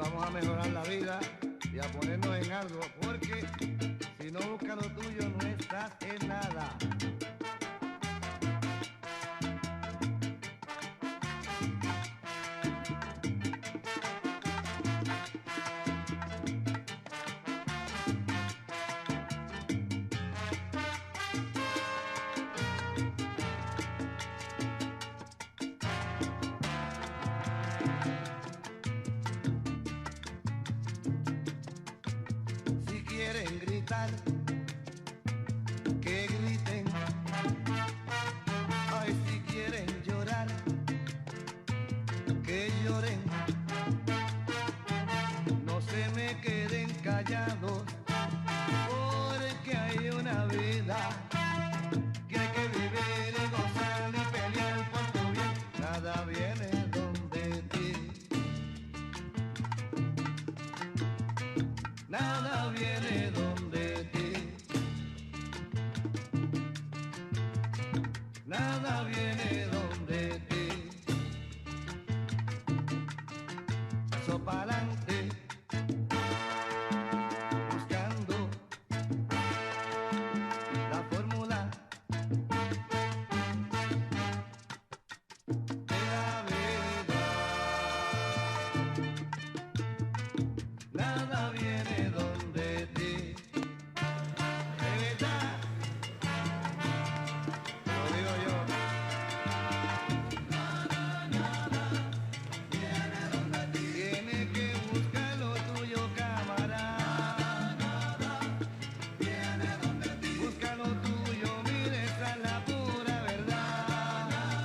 vamos a mejorar la vida y a ponernos en algo, porque si no buscas lo tuyo no estás en nada. Si quieren gritar, que griten. Ay, si quieren llorar, que lloren. No se me queden callados, porque hay una vida que hay que vivir y gozar y pelear por tu bien. Nada viene donde ti. Nada viene donde ti. Nada viene donde ti. Paso pa'lante, buscando la fórmula de la vida. Nada viene donde ti. De verdad, lo digo yo. Tiene que buscar lo tuyo, camarada. Busca lo tuyo, mire, esa es la pura verdad.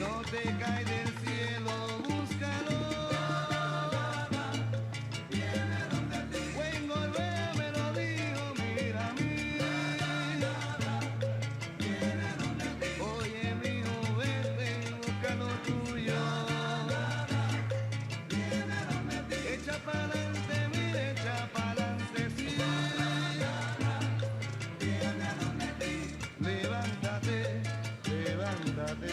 No te cae del cielo, búscalo. Buen golpea me lo dijo, mira a mí. Oye, mijo, vete y busca lo tuyo. Echa pa'lante, mire, echa pa'lante, sí. Levántate, levántate.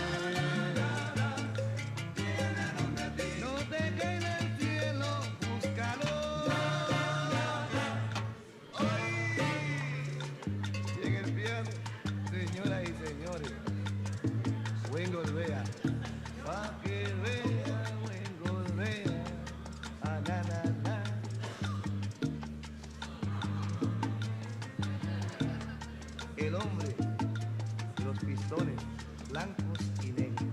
No te caes del cielo, búscalo. Hoy, y en el piano, señoras y señores, buen golpea, pa' que vea, buen golpea, ah, na, na, na. El hombre de los pistones blancos y negros.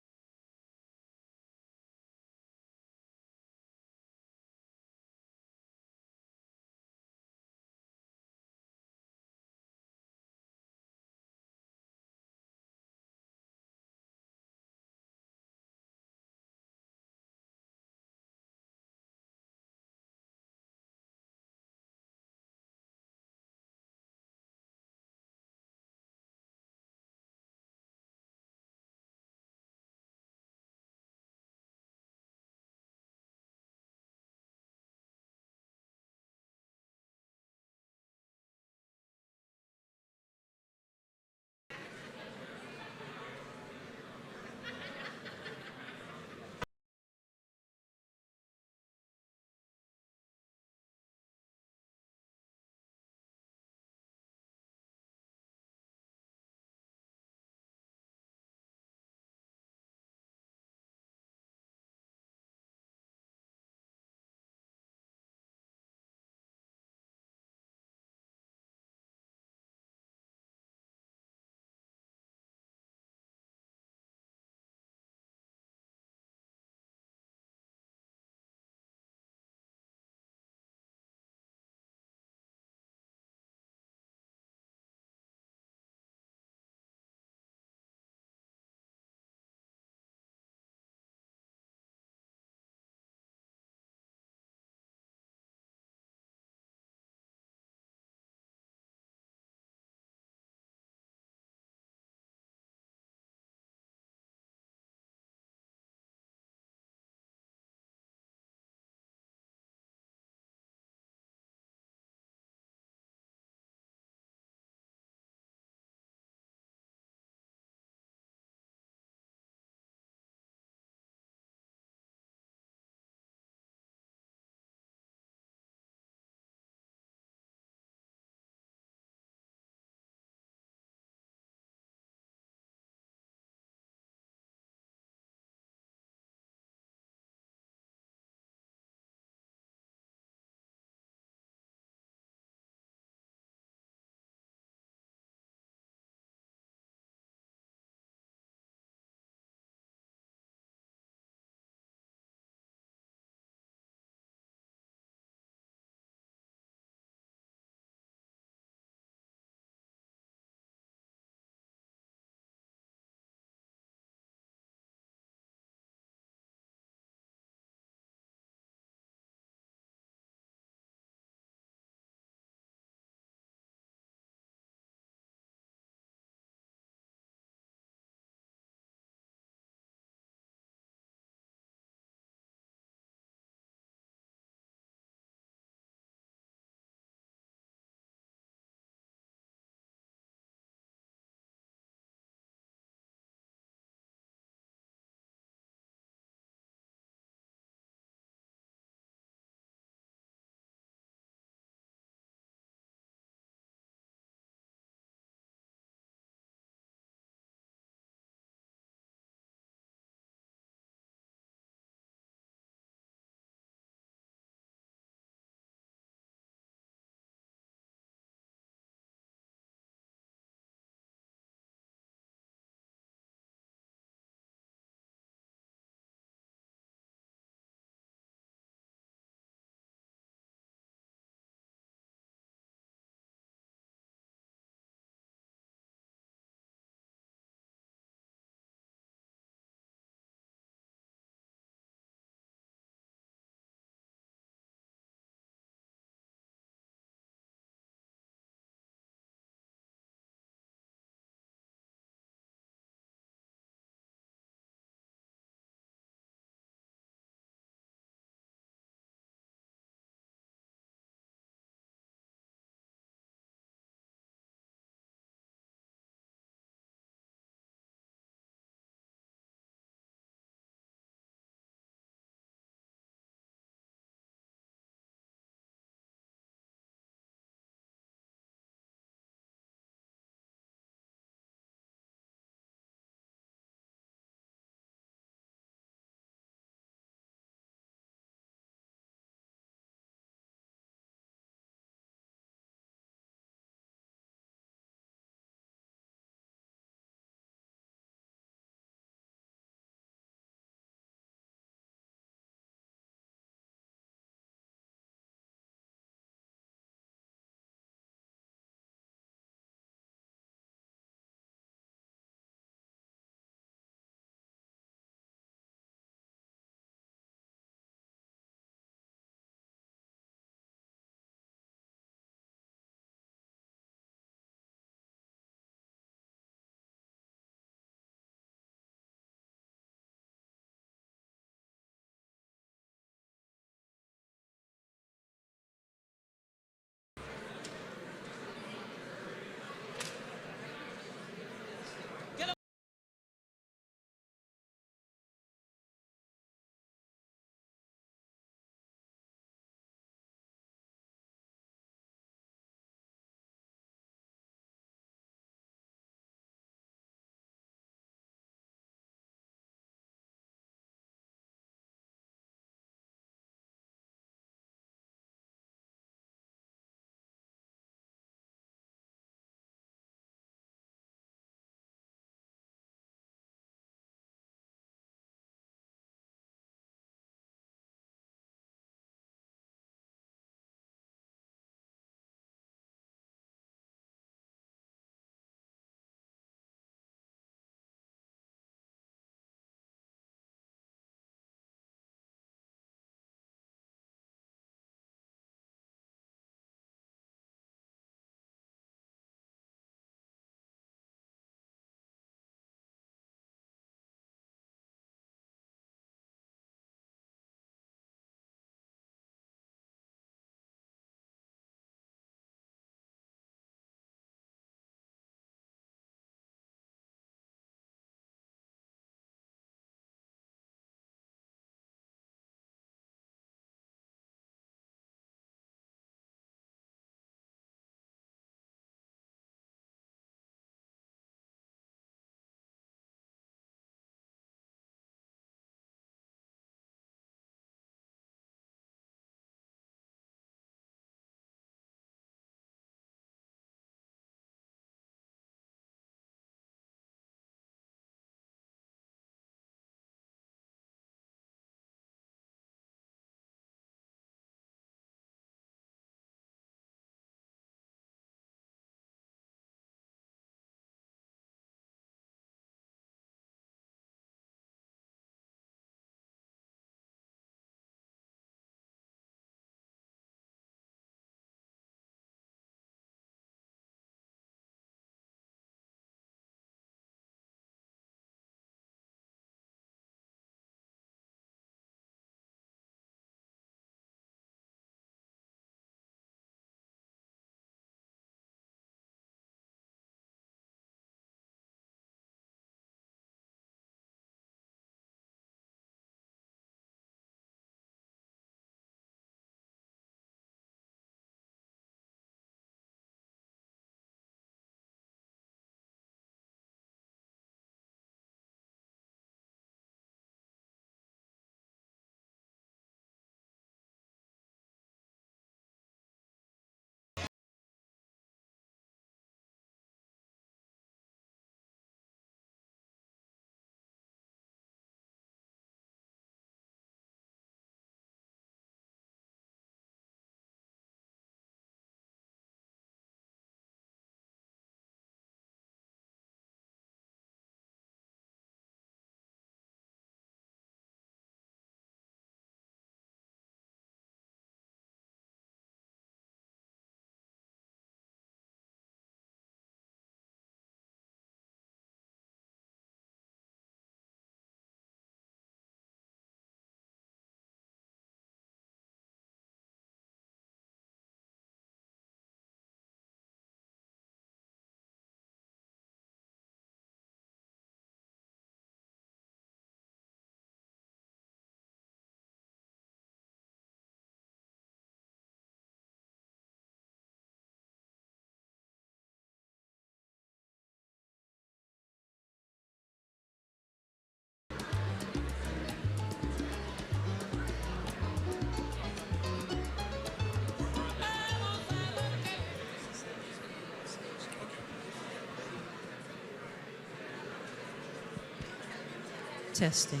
Testing.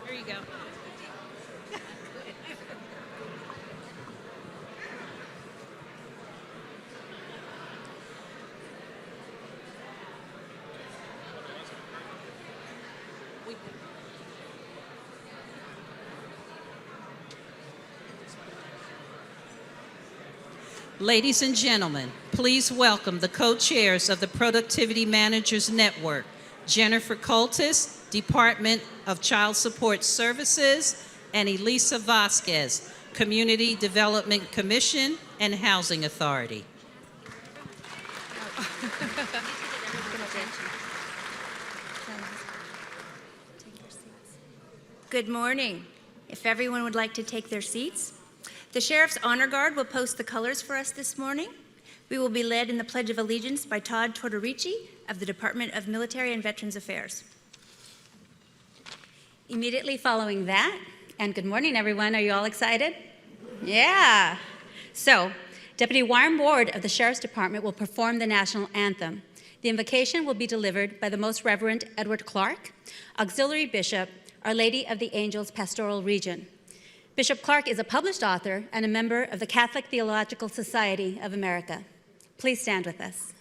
There you go. Ladies and gentlemen, please welcome the co-chairs of the Productivity Managers Network, Jennifer Coltis, Department of Child Support Services, and Elisa Vasquez, Community Development Commission and Housing Authority. Good morning. If everyone would like to take their seats. The Sheriff's Honor Guard will post the colors for us this morning. We will be led in the Pledge of Allegiance by Todd Tortorici of the Department of Military and Veterans Affairs. Immediately following that, and good morning, everyone. Are you all excited? Yeah. So, Deputy Warren Ward of the Sheriff's Department will perform the national anthem. The invocation will be delivered by the Most Reverend Edward Clark, Auxiliary Bishop, Our Lady of the Angels Pastoral Region. Bishop Clark is a published author and a member of the Catholic Theological Society of America. Please stand with us.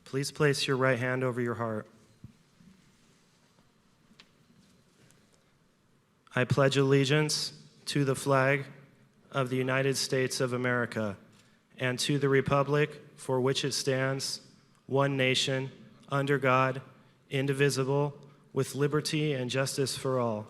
Please place your right hand over your heart. I pledge allegiance to the flag of the United States of America and to the republic for which it stands, one nation, under God, indivisible, with liberty and justice for all.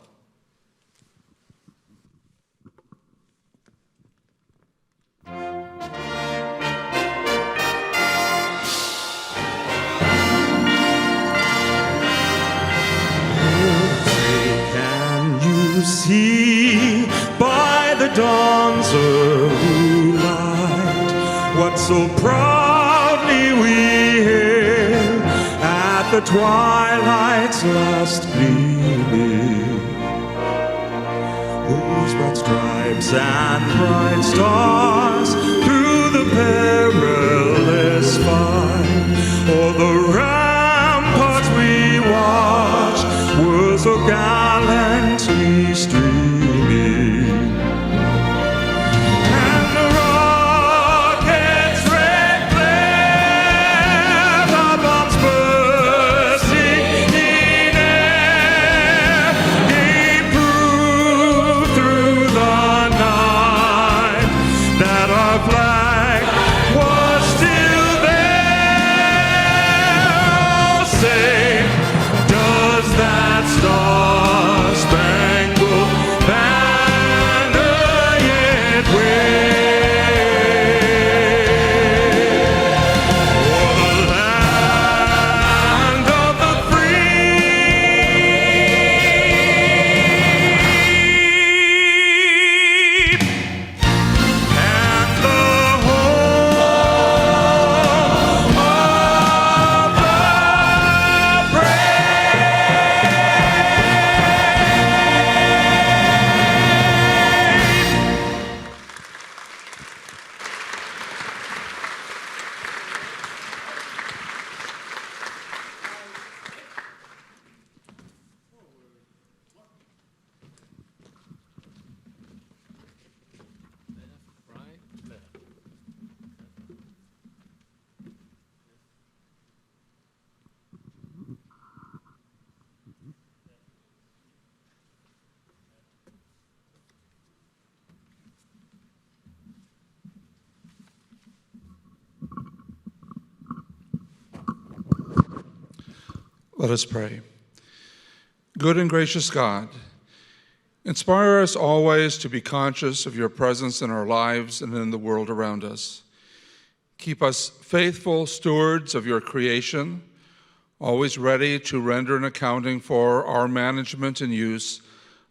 See by the dawn's early light what so proudly we hailed at the twilight's last gleaming, whose broad stripes and bright stars through the perilous fight o'er the ramparts we watched were so gallantly streaming, and the rocket's red glare, the bombs bursting in air, gave proof through the night that our flag was still there. Let us pray. Good and gracious God, inspire us always to be conscious of your presence in our lives and in the world around us. Keep us faithful stewards of your creation, always ready to render an accounting for our management and use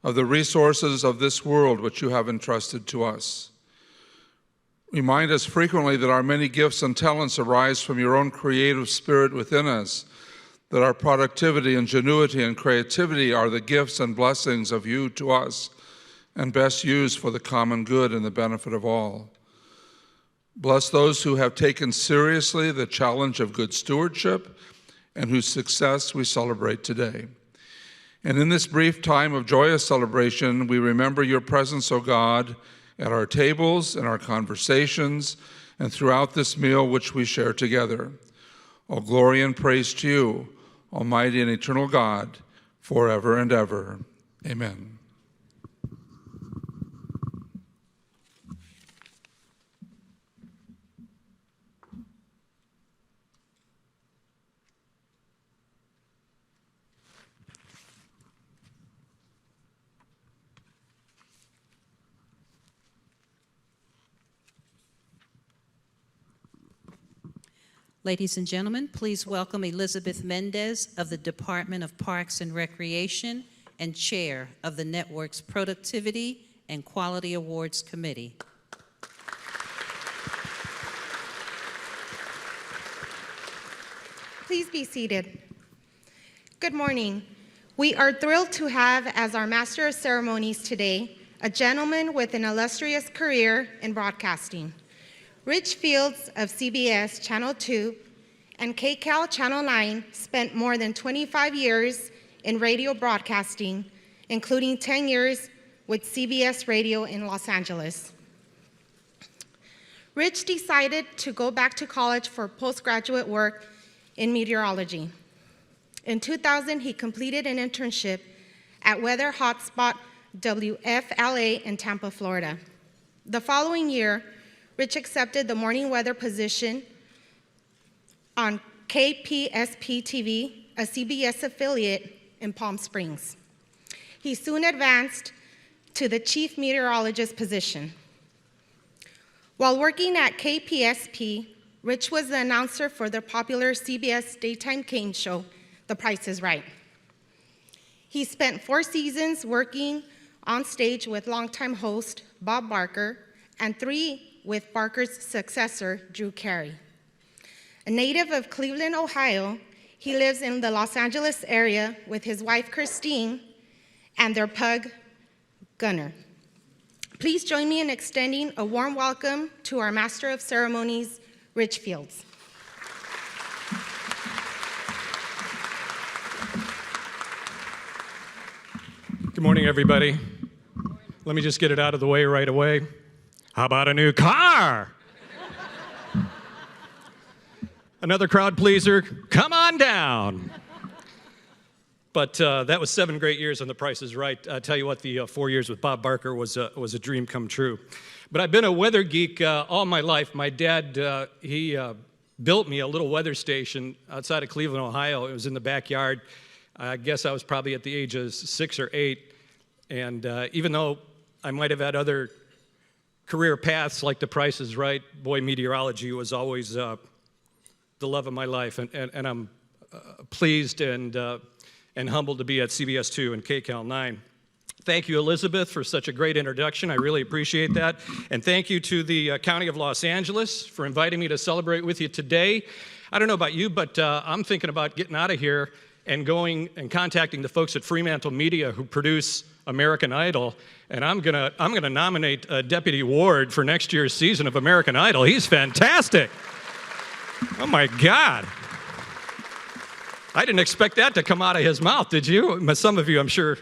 of the resources of this world which you have entrusted to us. Remind us frequently that our many gifts and talents arise from your own creative spirit within us, that our productivity, ingenuity, and creativity are the gifts and blessings of you to us, and best used for the common good and the benefit of all. Bless those who have taken seriously the challenge of good stewardship and whose success we celebrate today. And in this brief time of joyous celebration, we remember your presence, O God, at our tables, in our conversations, and throughout this meal which we share together. All glory and praise to you, Almighty and eternal God, forever and ever. Amen. Ladies and gentlemen, please welcome Elizabeth Mendez of the Department of Parks and Recreation and Chair of the Network's Productivity and Quality Awards Committee. Please be seated. Good morning. We are thrilled to have as our Master of Ceremonies today a gentleman with an illustrious career in broadcasting. Rich Fields of CBS Channel 2 and KCAL Channel 9 spent more than 25 years in radio broadcasting, including 10 years with CBS Radio in Los Angeles. Rich decided to go back to college for postgraduate work in meteorology. In 2000, he completed an internship at weather hotspot WFLA in Tampa, Florida. The following year, Rich accepted the morning weather position on KPSP TV, a CBS affiliate in Palm Springs. He soon advanced to the chief meteorologist position. While working at KPSP, Rich was the announcer for the popular CBS daytime game show, The Price is Right. He spent 4 seasons working on stage with longtime host Bob Barker and 3 with Barker's successor, Drew Carey. A native of Cleveland, Ohio, he lives in the Los Angeles area with his wife, Christine, and their pug, Gunner. Please join me in extending a warm welcome to our Master of Ceremonies, Rich Fields. Good morning, everybody. Let me just get it out of the way right away. How about a new car? Another crowd pleaser, come on down. But that was 7 great years on The Price is Right. I tell you what, the 4 years with Bob Barker was a dream come true. But I've been a weather geek all my life. My dad, he built me a little weather station outside of Cleveland, Ohio. It was in the backyard. I guess I was probably at the age of 6 or 8. And even though I might have had other career paths like The Price is Right, boy, meteorology was always the love of my life, and I'm pleased and humbled to be at CBS 2 and KCAL 9. Thank you, Elizabeth, for such a great introduction. I really appreciate that. And thank you to the County of Los Angeles for inviting me to celebrate with you today. I don't know about you, but I'm thinking about getting out of here and going and contacting the folks at Fremantle Media who produce American Idol, and I'm gonna nominate Deputy Ward for next year's season of American Idol. He's fantastic. Oh my God. I didn't expect that to come out of his mouth, did you? Some of you, I'm sure,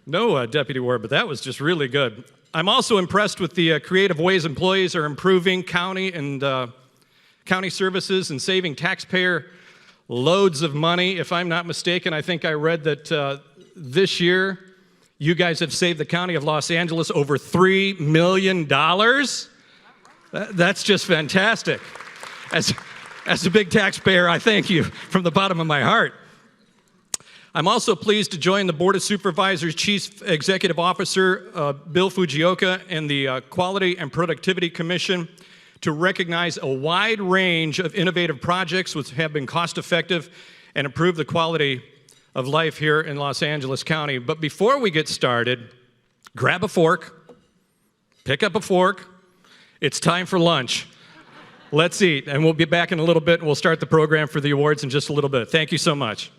know Deputy Ward, but that was just really good. I'm also impressed with the creative ways employees are improving county and county services and saving taxpayer loads of money. If I'm not mistaken, I think I read that this year, you guys have saved the County of Los Angeles over $3 million. That's just fantastic. As a big taxpayer, I thank you from the bottom of my heart. I'm also pleased to join the Board of Supervisors Chief Executive Officer Bill Fujioka and the Quality and Productivity Commission to recognize a wide range of innovative projects which have been cost-effective and improve the quality of life here in Los Angeles County. But before we get started, grab a fork, pick up a fork. It's time for lunch. Let's eat, and we'll be back in a little bit, and we'll start the program for the awards in just a little bit. Thank you so much.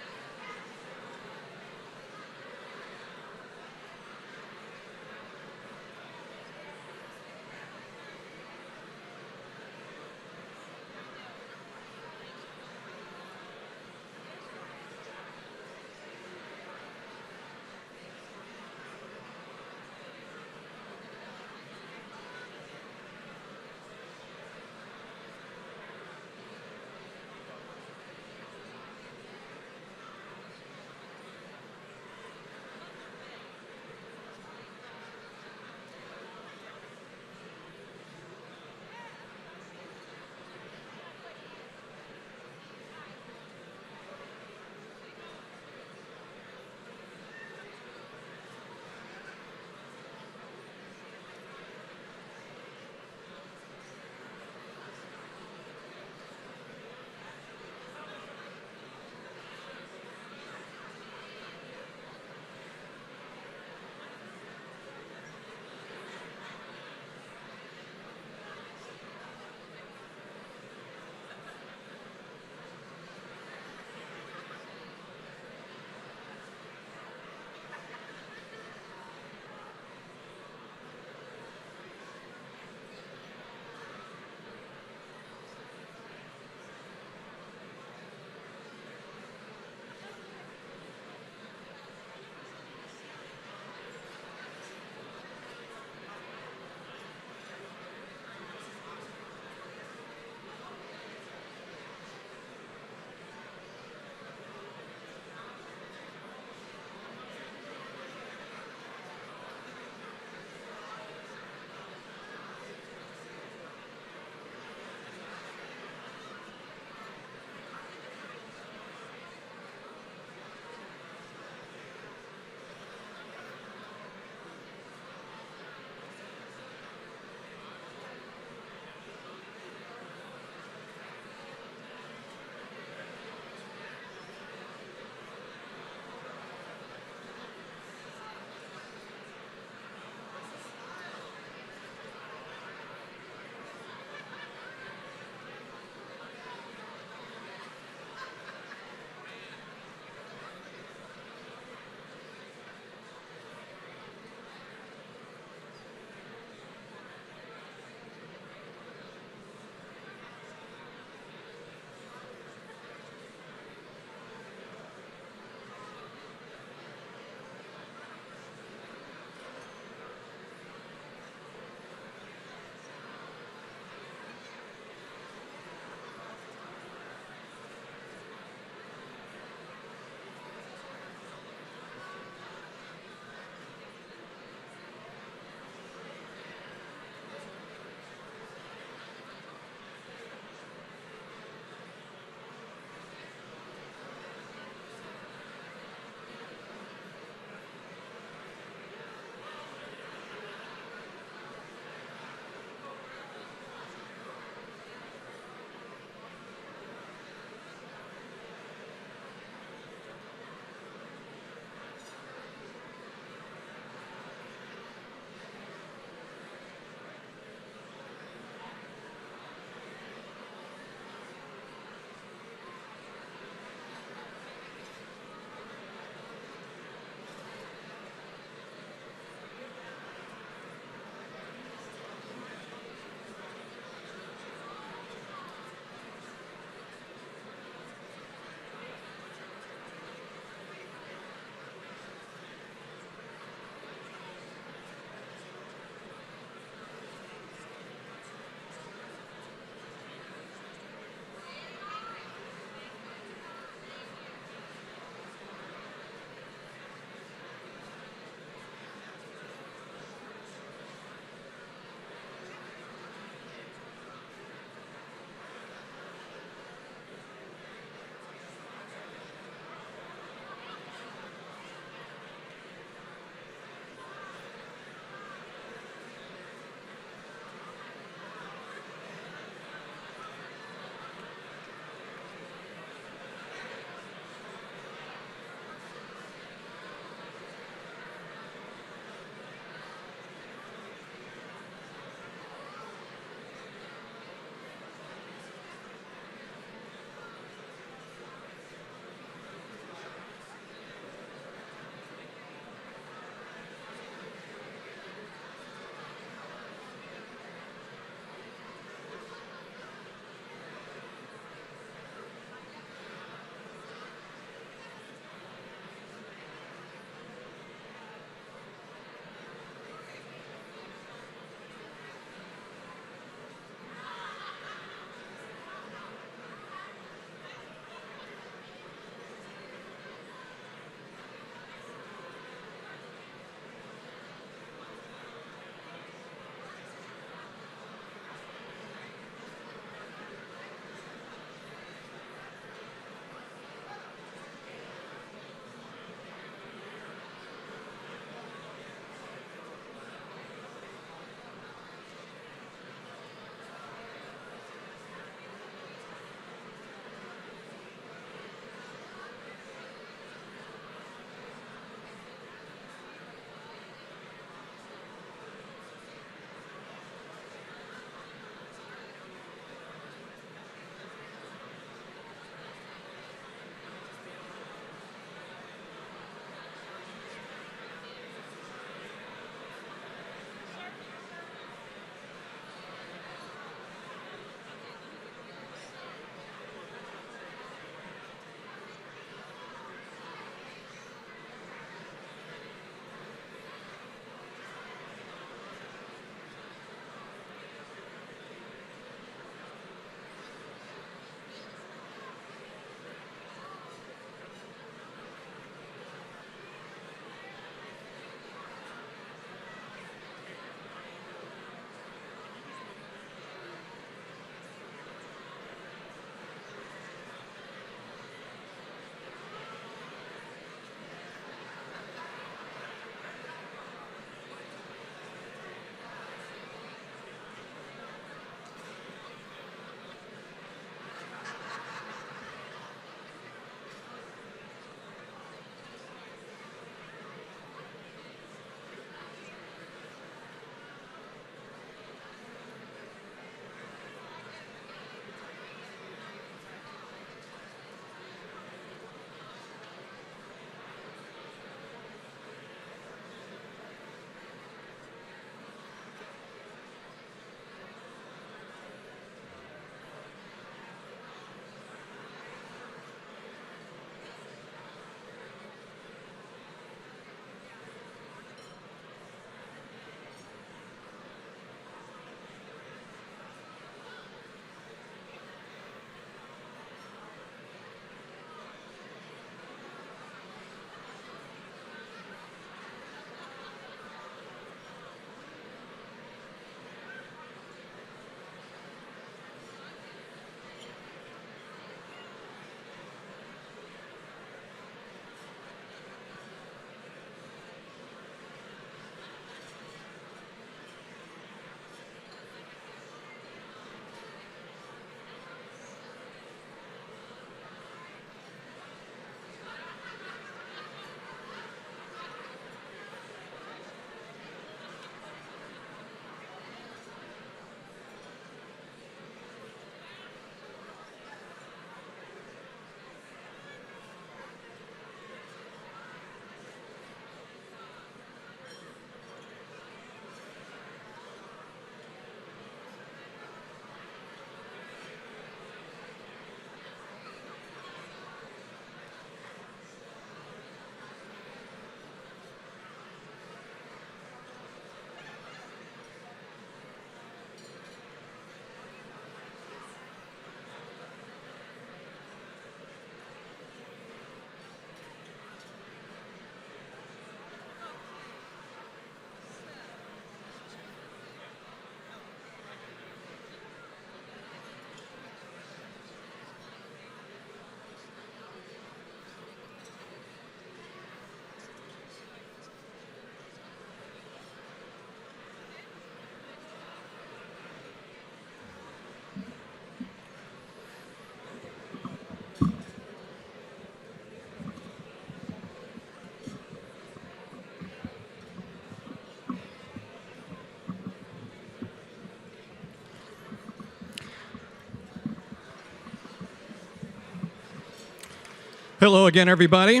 Hello again, everybody.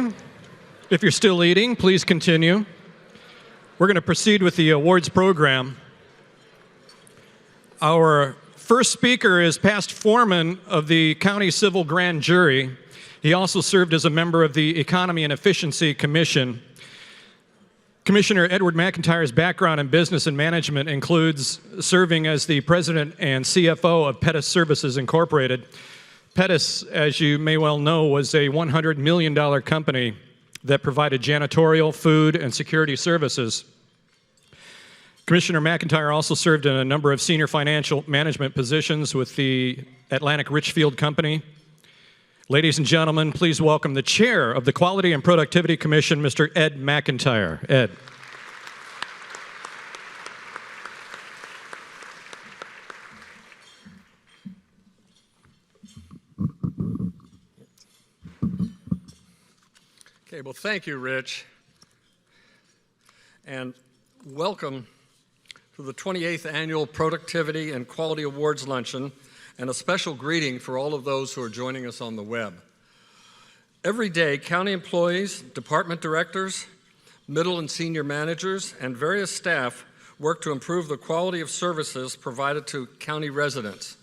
If you're still eating, please continue. We're going to proceed with the awards program. Our first speaker is past foreman of the County Civil Grand Jury. He also served as a member of the Economy and Efficiency Commission. Commissioner Edward McIntyre's background in business and management includes serving as the president and CFO of Pettis Services Incorporated. Pettis, as you may well know, was a $100 million company that provided janitorial, food, and security services. Commissioner McIntyre also served in a number of senior financial management positions with the Atlantic Richfield Company. Ladies and gentlemen, please welcome the chair of the Quality and Productivity Commission, Mr. Ed McIntyre. Ed. Okay, well, thank you, Rich, and welcome to the 28th Annual Productivity and Quality Awards Luncheon, and a special greeting for all of those who are joining us on the web. Every day, county employees, department directors, middle and senior managers, and various staff work to improve the quality of services provided to county residents.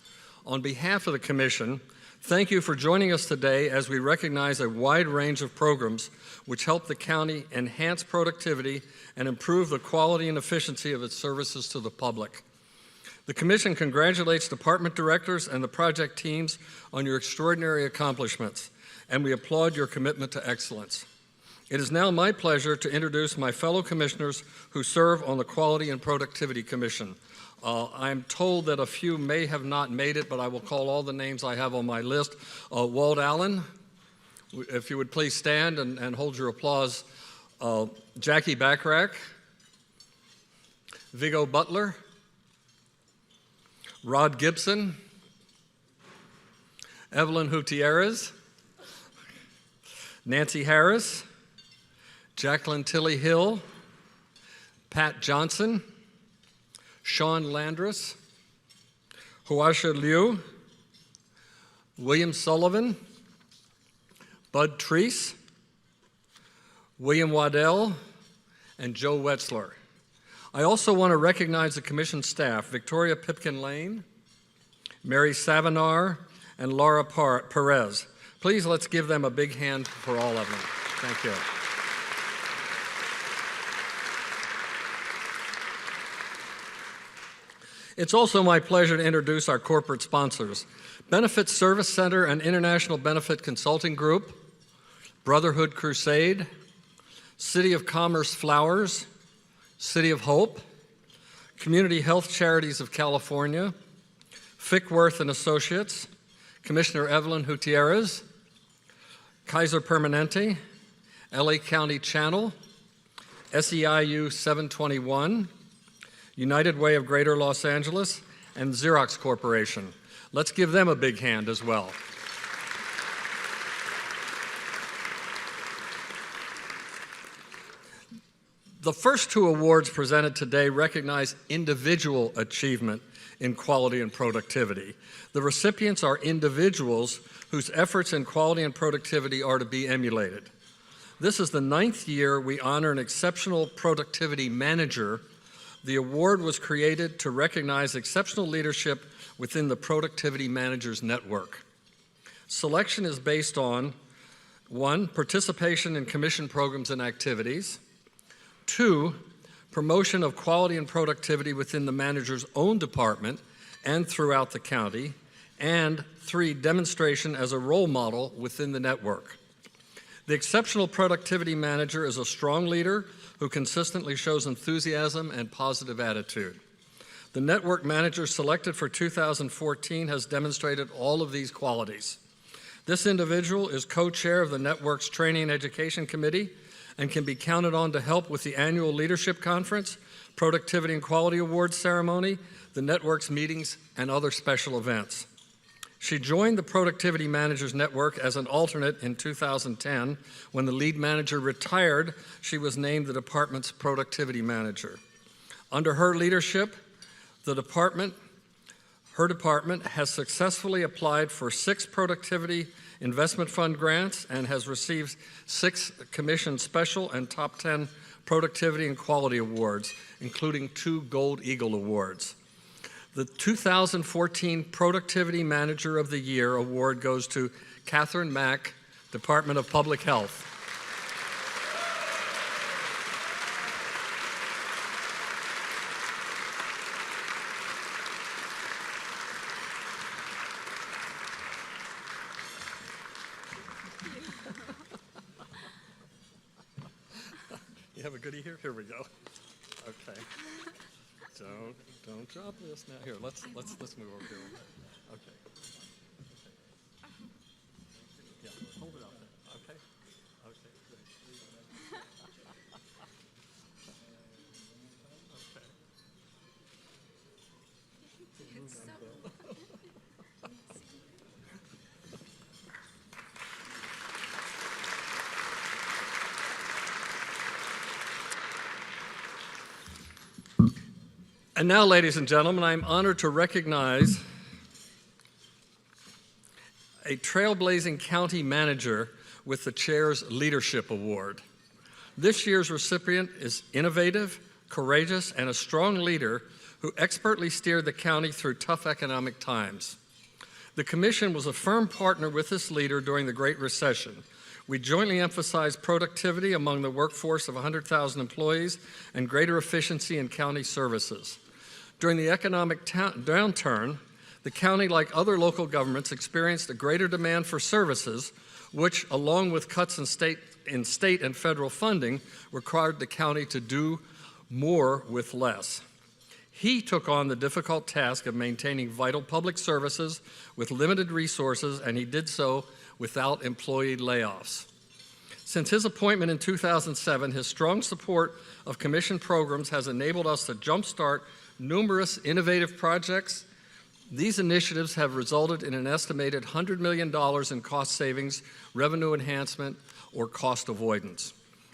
On behalf of the Commission, thank you for joining us today as we recognize a wide range of programs which help the county enhance productivity and improve the quality and efficiency of its services to the public. The Commission congratulates department directors and the project teams on your extraordinary accomplishments, and we applaud your commitment to excellence. It is now my pleasure to introduce my fellow commissioners who serve on the Quality and Productivity Commission. I'm told that a few may have not made it, but I will call all the names I have on my list. Walt Allen, if you would please stand and hold your applause. Jackie Backrack, Vigo Butler, Rod Gibson, Evelyn Gutierrez, Nancy Harris, Jacqueline Tilly Hill, Pat Johnson, Sean Landris, Huasha Liu, William Sullivan, Bud Treese, William Waddell, and Joe Wetzler. I also want to recognize the Commission staff, Victoria Pipkin-Lane, Mary Savinar, and Laura Perez. Please let's give them a big hand for all of them. Thank you. It's also my pleasure to introduce our corporate sponsors, Benefit Service Center and International Benefit Consulting Group, Brotherhood Crusade, City of Commerce Flowers, City of Hope, Community Health Charities of California, Fickworth and Associates, Commissioner Evelyn Gutierrez, Kaiser Permanente, LA County Channel, SEIU 721, United Way of Greater Los Angeles, and Xerox Corporation. Let's give them a big hand as well. The first two awards presented today recognize individual achievement in quality and productivity. The recipients are individuals whose efforts in quality and productivity are to be emulated. This is the 9th year we honor an exceptional productivity manager. The award was created to recognize exceptional leadership within the Productivity Managers Network. Selection is based on 1, participation in commission programs and activities, 2, promotion of quality and productivity within the manager's own department and throughout the county, and 3, demonstration as a role model within the network. The exceptional productivity manager is a strong leader who consistently shows enthusiasm and positive attitude. The network manager selected for 2014 has demonstrated all of these qualities. This individual is co-chair of the network's Training and Education Committee and can be counted on to help with the annual leadership conference, Productivity and Quality Awards ceremony, the network's meetings, and other special events. She joined the Productivity Managers Network as an alternate in 2010. When the lead manager retired, she was named the department's productivity manager. Under her leadership, her department has successfully applied for 6 productivity investment fund grants and has received 6 Commission Special and Top 10 Productivity and Quality Awards, including 2 Gold Eagle Awards. The 2014 Productivity Manager of the Year Award goes to Catherine Mack, Department of Public Health. You have a goodie here? Here we go. Okay. Don't drop this now. Here, let's move over here. Okay. Yeah, hold it up there. Okay. Okay. Good. And now, ladies and gentlemen, I'm honored to recognize a trailblazing county manager with the Chair's Leadership Award. This year's recipient is innovative, courageous, and a strong leader who expertly steered the county through tough economic times. The Commission was a firm partner with this leader during the Great Recession. We jointly emphasized productivity among the workforce of 100,000 employees and greater efficiency in county services. During the economic downturn, the county, like other local governments, experienced a greater demand for services, which, along with cuts in state and federal funding, required the county to do more with less. He took on the difficult task of maintaining vital public services with limited resources, and he did so without employee layoffs. Since his appointment in 2007, his strong support of Commission programs has enabled us to jumpstart numerous innovative projects. These initiatives have resulted in an estimated $100 million in cost savings, revenue enhancement, or cost avoidance.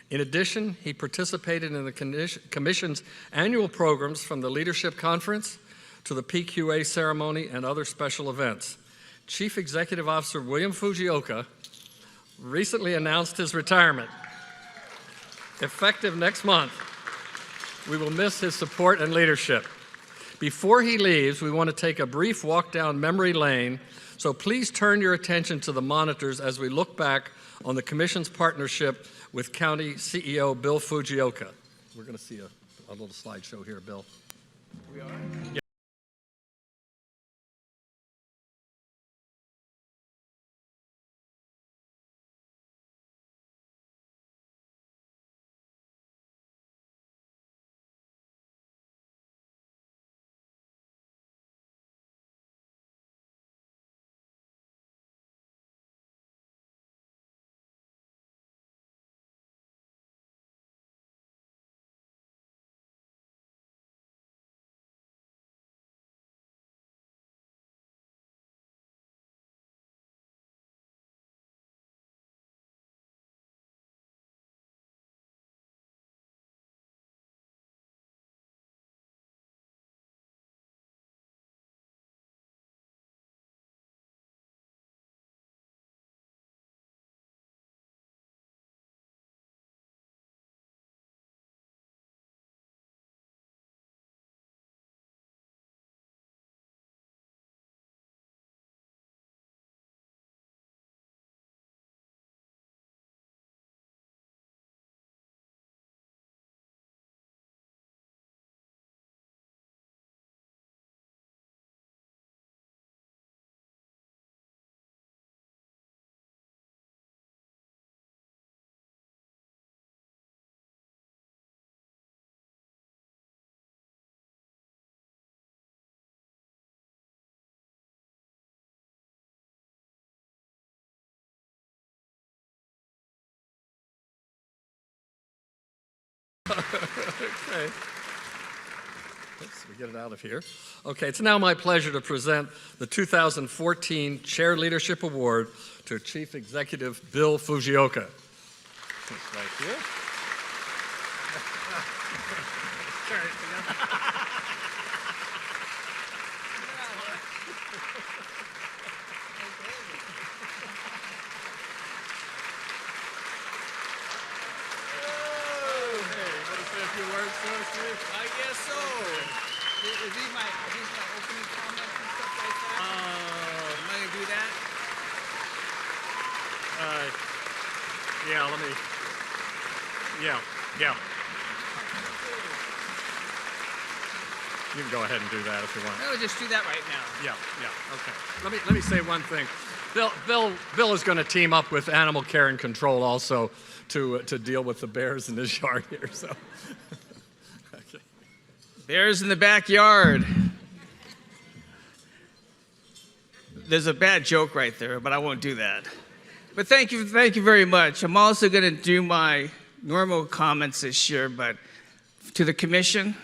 In addition, he participated in the Commission's annual programs, from the Leadership Conference to the PQA ceremony and other special events. Chief Executive Officer William Fujioka recently announced his retirement. Effective next month, we will miss his support and leadership. Before he leaves, we want to take a brief walk down memory lane, so please turn your attention to the monitors as we look back on the Commission's partnership with County CEO Bill Fujioka. We're going to see a little slideshow here, Bill. We are? Yeah. Okay. Oops, we get it out of here. Okay, it's now my pleasure to present the 2014 Chair Leadership Award to Chief Executive Bill Fujioka. Thank you. Yeah, let me. Yeah. You can go ahead and do that if you want. No, just do that right now. Yeah. Okay. Let me say one thing. Bill is going to team up with Animal Care and Control also to deal with the bears in this yard here. So. Okay. Bears in the backyard. There's a bad joke right there, but I won't do that. But thank you very much. I'm also going to do my normal comments this year, but to the commission,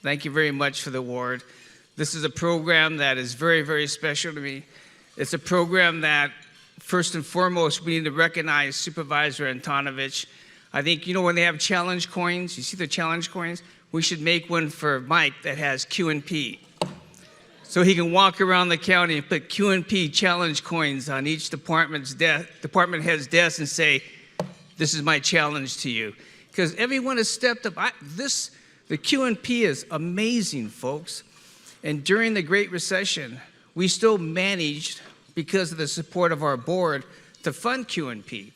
thank you very much for the award. This is a program that is very, very special to me. It's a program that, first and foremost, we need to recognize Supervisor Antonovich. I think, when they have challenge coins, you see the challenge coins? We should make one for Mike that has Q&P. So he can walk around the county and put Q&P challenge coins on each department head's desk and say, this is my challenge to you. Because everyone has stepped up. The Q&P is amazing, folks. And during the Great Recession, we still managed, because of the support of our board, to fund Q&P.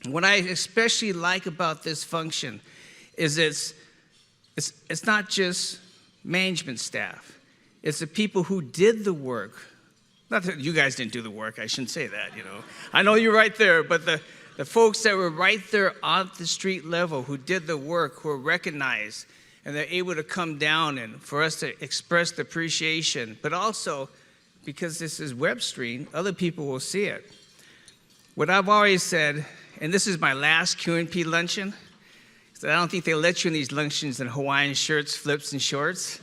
What I especially like about this function is it's not just management staff. It's the people who did the work. Not that you guys didn't do the work, I shouldn't say that, I know you're right there, but the folks that were right there on the street level who did the work, who were recognized, and they're able to come down and for us to express the appreciation, but also, because this is web streamed, other people will see it. What I've always said, and this is my last Q&P luncheon, is that I don't think they let you in these luncheons in Hawaiian shirts, flips, and shorts.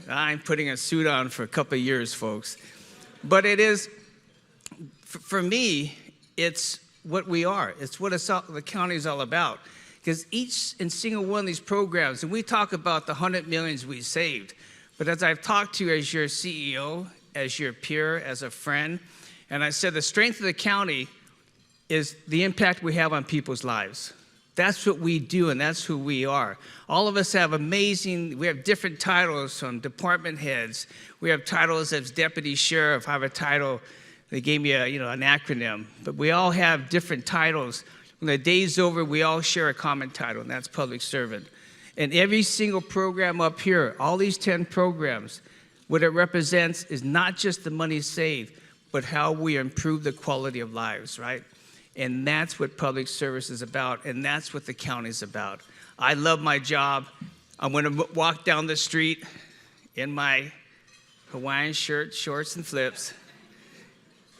I'm putting a suit on for a couple of years, folks. But it is, for me, it's what we are. It's what the county is all about. Because each and single one of these programs, and we talk about the 100 millions we saved, but as I've talked to you as your CEO, as your peer, as a friend, and I said the strength of the county is the impact we have on people's lives. That's what we do, and that's who we are. All of us have we have different titles from department heads. We have titles as deputy sheriff. I have a title, they gave me an acronym. But we all have different titles. When the day's over, we all share a common title, and that's public servant. And every single program up here, all these 10 programs, what it represents is not just the money saved, but how we improve the quality of lives, right? And that's what public service is about, and that's what the county's about. I love my job. I'm going to walk down the street in my Hawaiian shirt, shorts, and flips.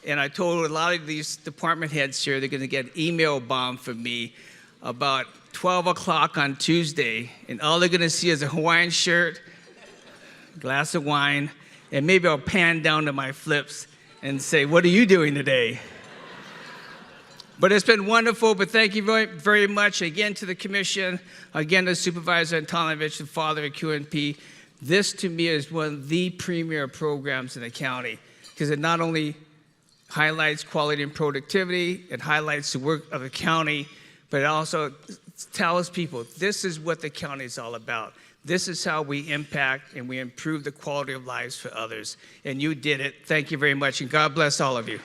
And I told a lot of these department heads here they're going to get an email bomb from me about 12 o'clock on Tuesday, and all they're going to see is a Hawaiian shirt, a glass of wine, and maybe I'll pan down to my flips and say, what are you doing today? But it's been wonderful, but thank you very, very much again to the commission, again to Supervisor Antonovich, the father of Q&P. This to me is one of the premier programs in the county because it not only highlights quality and productivity, it highlights the work of the county, but it also tells people this is what the county is all about. This is how we impact and we improve the quality of lives for others. And you did it. Thank you very much, and God bless all of you.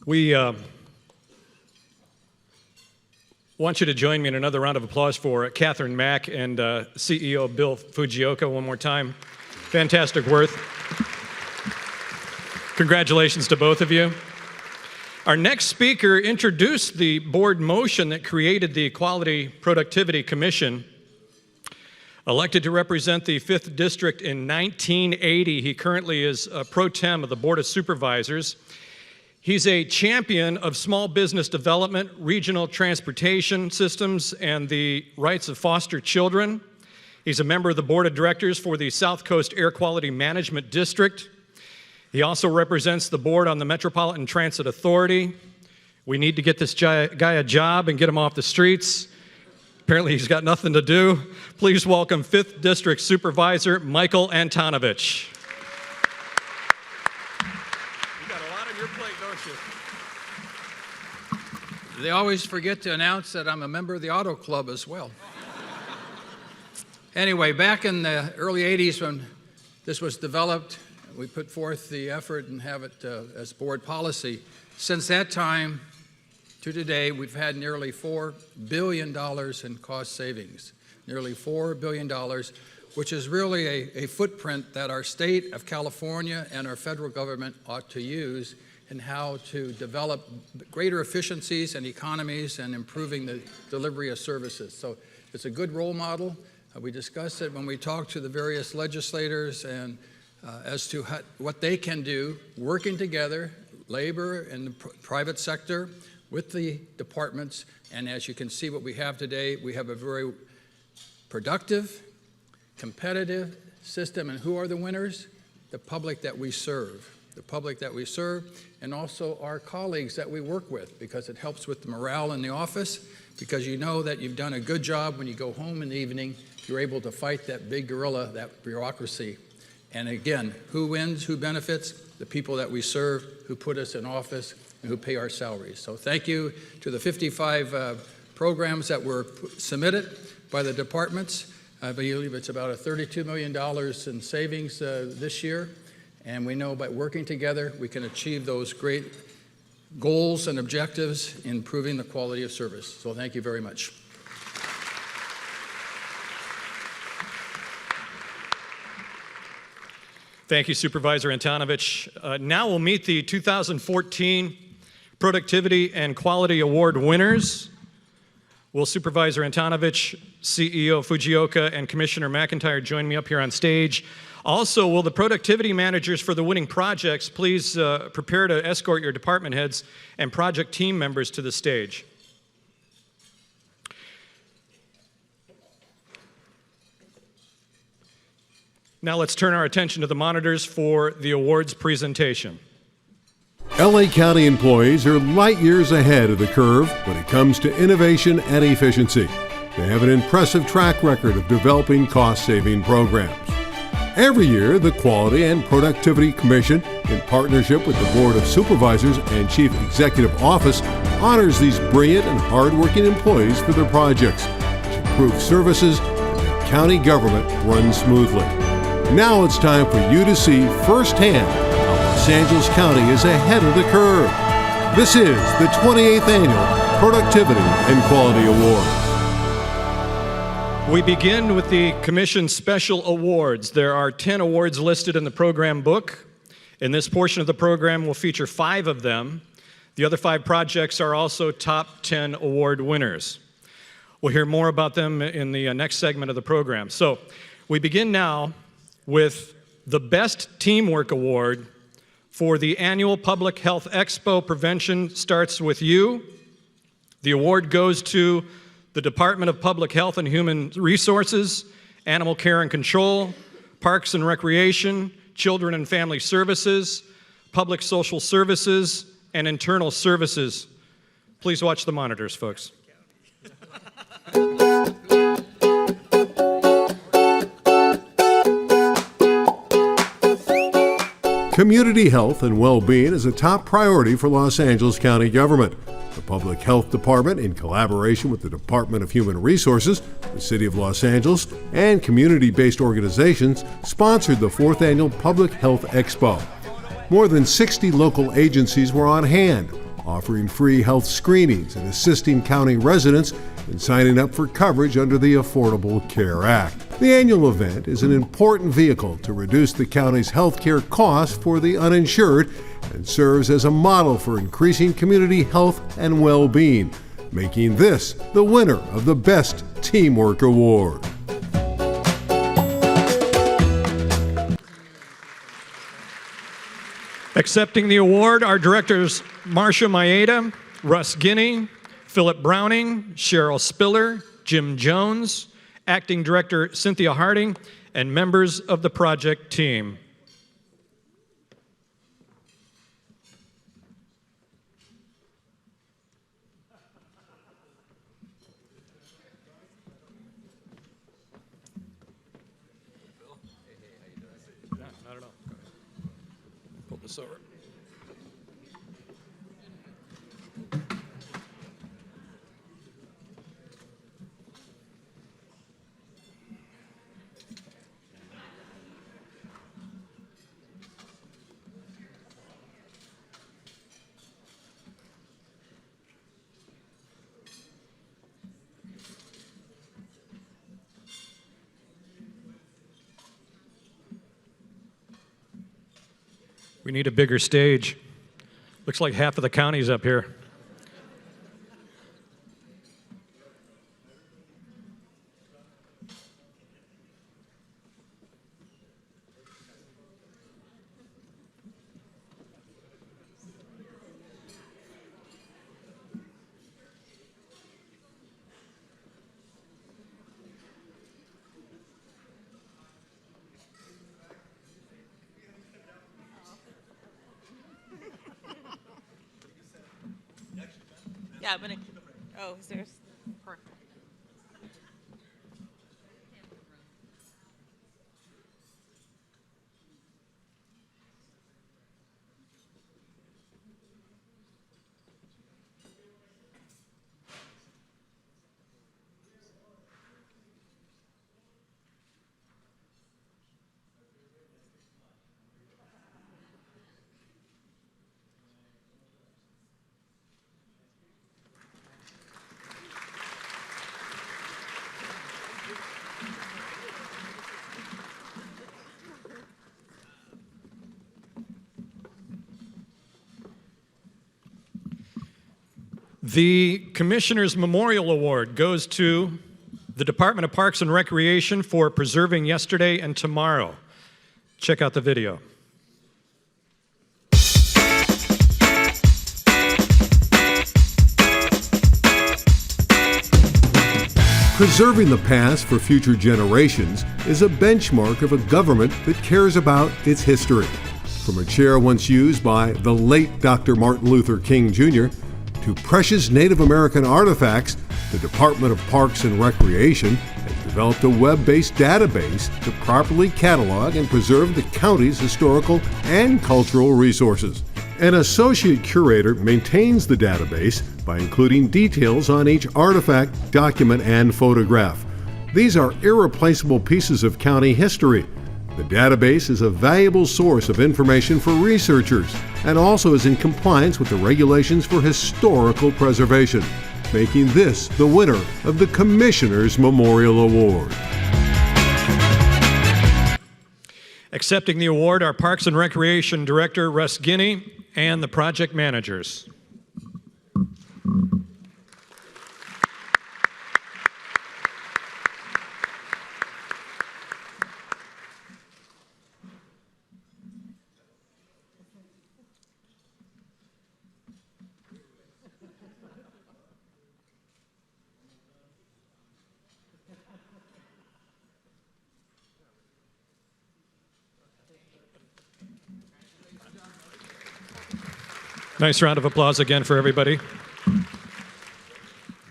We want you to join me in another round of applause for Catherine Mack and CEO Bill Fujioka one more time. Fantastic work. Congratulations to both of you. Our next speaker introduced the board motion that created the Quality&Productivity Commission. Elected to represent the 5th District in 1980, he currently is pro tem of the Board of Supervisors. He's a champion of small business development, regional transportation systems, and the rights of foster children. He's a member of the board of directors for the South Coast Air Quality Management District. He also represents the board on the Metropolitan Transit Authority. We need to get this guy a job and get him off the streets. Apparently he's got nothing to do. Please welcome 5th District Supervisor Michael Antonovich. They always forget to announce that I'm a member of the Auto Club as well. Anyway, back in the early 80s when this was developed, we put forth the effort and have it as board policy. Since that time to today, we've had nearly $4 billion in cost savings, nearly $4 billion, which is really a footprint that our state of California and our federal government ought to use in how to develop greater efficiencies and economies and improving the delivery of services. So it's a good role model. We discussed it when we talked to the various legislators and as to what they can do, working together, labor and the private sector with the departments. And as you can see what we have today, we have a very productive, competitive system. And who are the winners? The public that we serve. The public that we serve, and also our colleagues that we work with, because it helps with the morale in the office, because you know that you've done a good job when you go home in the evening, you're able to fight that big gorilla, that bureaucracy. And again, who wins, who benefits? The people that we serve, who put us in office, and who pay our salaries. So thank you to the 55 programs that were submitted by the departments. I believe it's about $32 million in savings this year. And we know by working together, we can achieve those great goals and objectives in improving the quality of service. So thank you very much. Thank you, Supervisor Antonovich. Now we'll meet the 2014 Productivity and Quality Award winners. Will Supervisor Antonovich, CEO Fujioka, and Commissioner McIntyre join me up here on stage? Also, will the productivity managers for the winning projects please prepare to escort your department heads and project team members to the stage? Now let's turn our attention to the monitors for the awards presentation. LA County employees are light years ahead of the curve when it comes to innovation and efficiency. They have an impressive track record of developing cost-saving programs. Every year, the Quality and Productivity Commission, in partnership with the Board of Supervisors and Chief Executive Office, honors these brilliant and hardworking employees for their projects, which improve services and make county government run smoothly. Now it's time for you to see firsthand how Los Angeles County is ahead of the curve. This is the 28th Annual Productivity and Quality Award. We begin with the Commission Special Awards. There are 10 awards listed in the program book. In this portion of the program, we'll feature 5 of them. The other 5 projects are also top 10 award winners. We'll hear more about them in the next segment of the program. So we begin now with the Best Teamwork Award for the annual Public Health Expo. Prevention starts with you. The award goes to the Department of Public Health and Human Resources, Animal Care and Control, Parks and Recreation, Children and Family Services, Public Social Services, and Internal Services. Please watch the monitors, folks. Community health and well-being is a top priority for Los Angeles County government. The Public Health Department, in collaboration with the Department of Human Resources, the City of Los Angeles, and community-based organizations, sponsored the 4th Annual Public Health Expo. More than 60 local agencies were on hand, offering free health screenings and assisting county residents in signing up for coverage under the Affordable Care Act. The annual event is an important vehicle to reduce the county's health care costs for the uninsured and serves as a model for increasing community health and well-being, making this the winner of the Best Teamwork Award. Accepting the award are directors Marcia Maeda, Russ Guinea, Philip Browning, Cheryl Spiller, Jim Jones, Acting Director Cynthia Harding, and members of the project team. Not at all. Pull this over. We need a bigger stage. Looks like half of the county's up here. Yeah, I'm gonna. Oh, is there? Perfect. The Commissioner's Memorial Award goes to the Department of Parks and Recreation for preserving yesterday and tomorrow. Check out the video. Preserving the past for future generations is a benchmark of a government that cares about its history. From a chair once used by the late Dr. Martin Luther King Jr. to precious Native American artifacts, the Department of Parks and Recreation has developed a web-based database to properly catalog and preserve the county's historical and cultural resources. An associate curator maintains the database by including details on each artifact, document, and photograph. These are irreplaceable pieces of county history. The database is a valuable source of information for researchers and also is in compliance with the regulations for historical preservation, making this the winner of the Commissioner's Memorial Award. Accepting the award are Parks and Recreation Director Russ Guinea and the project managers. Nice round of applause again for everybody.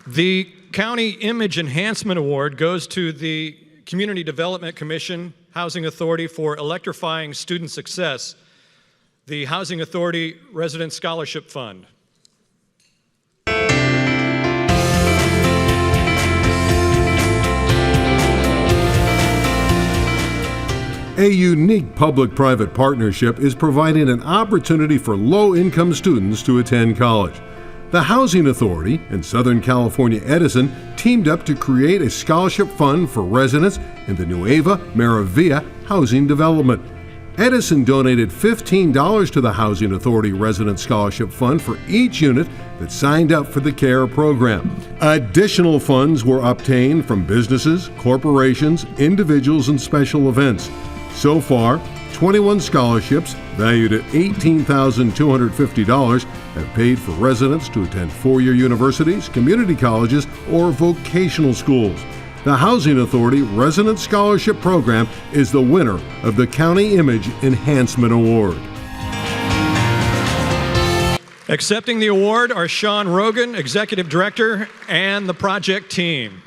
The County Image Enhancement Award goes to the Community Development Commission Housing Authority for electrifying student success, the Housing Authority Resident Scholarship Fund. A unique public-private partnership is providing an opportunity for low-income students to attend college. The Housing Authority and Southern California Edison teamed up to create a scholarship fund for residents in the Nueva Maravilla housing development. Edison donated $15 to the Housing Authority Resident Scholarship Fund for each unit that signed up for the CARE program. Additional funds were obtained from businesses, corporations, individuals, and special events. So far, 21 scholarships valued at $18,250 have paid for residents to attend four-year universities, community colleges, or vocational schools. The Housing Authority Resident Scholarship Program is the winner of the County Image Enhancement Award. Accepting the award are Sean Rogan, Executive Director, and the project team.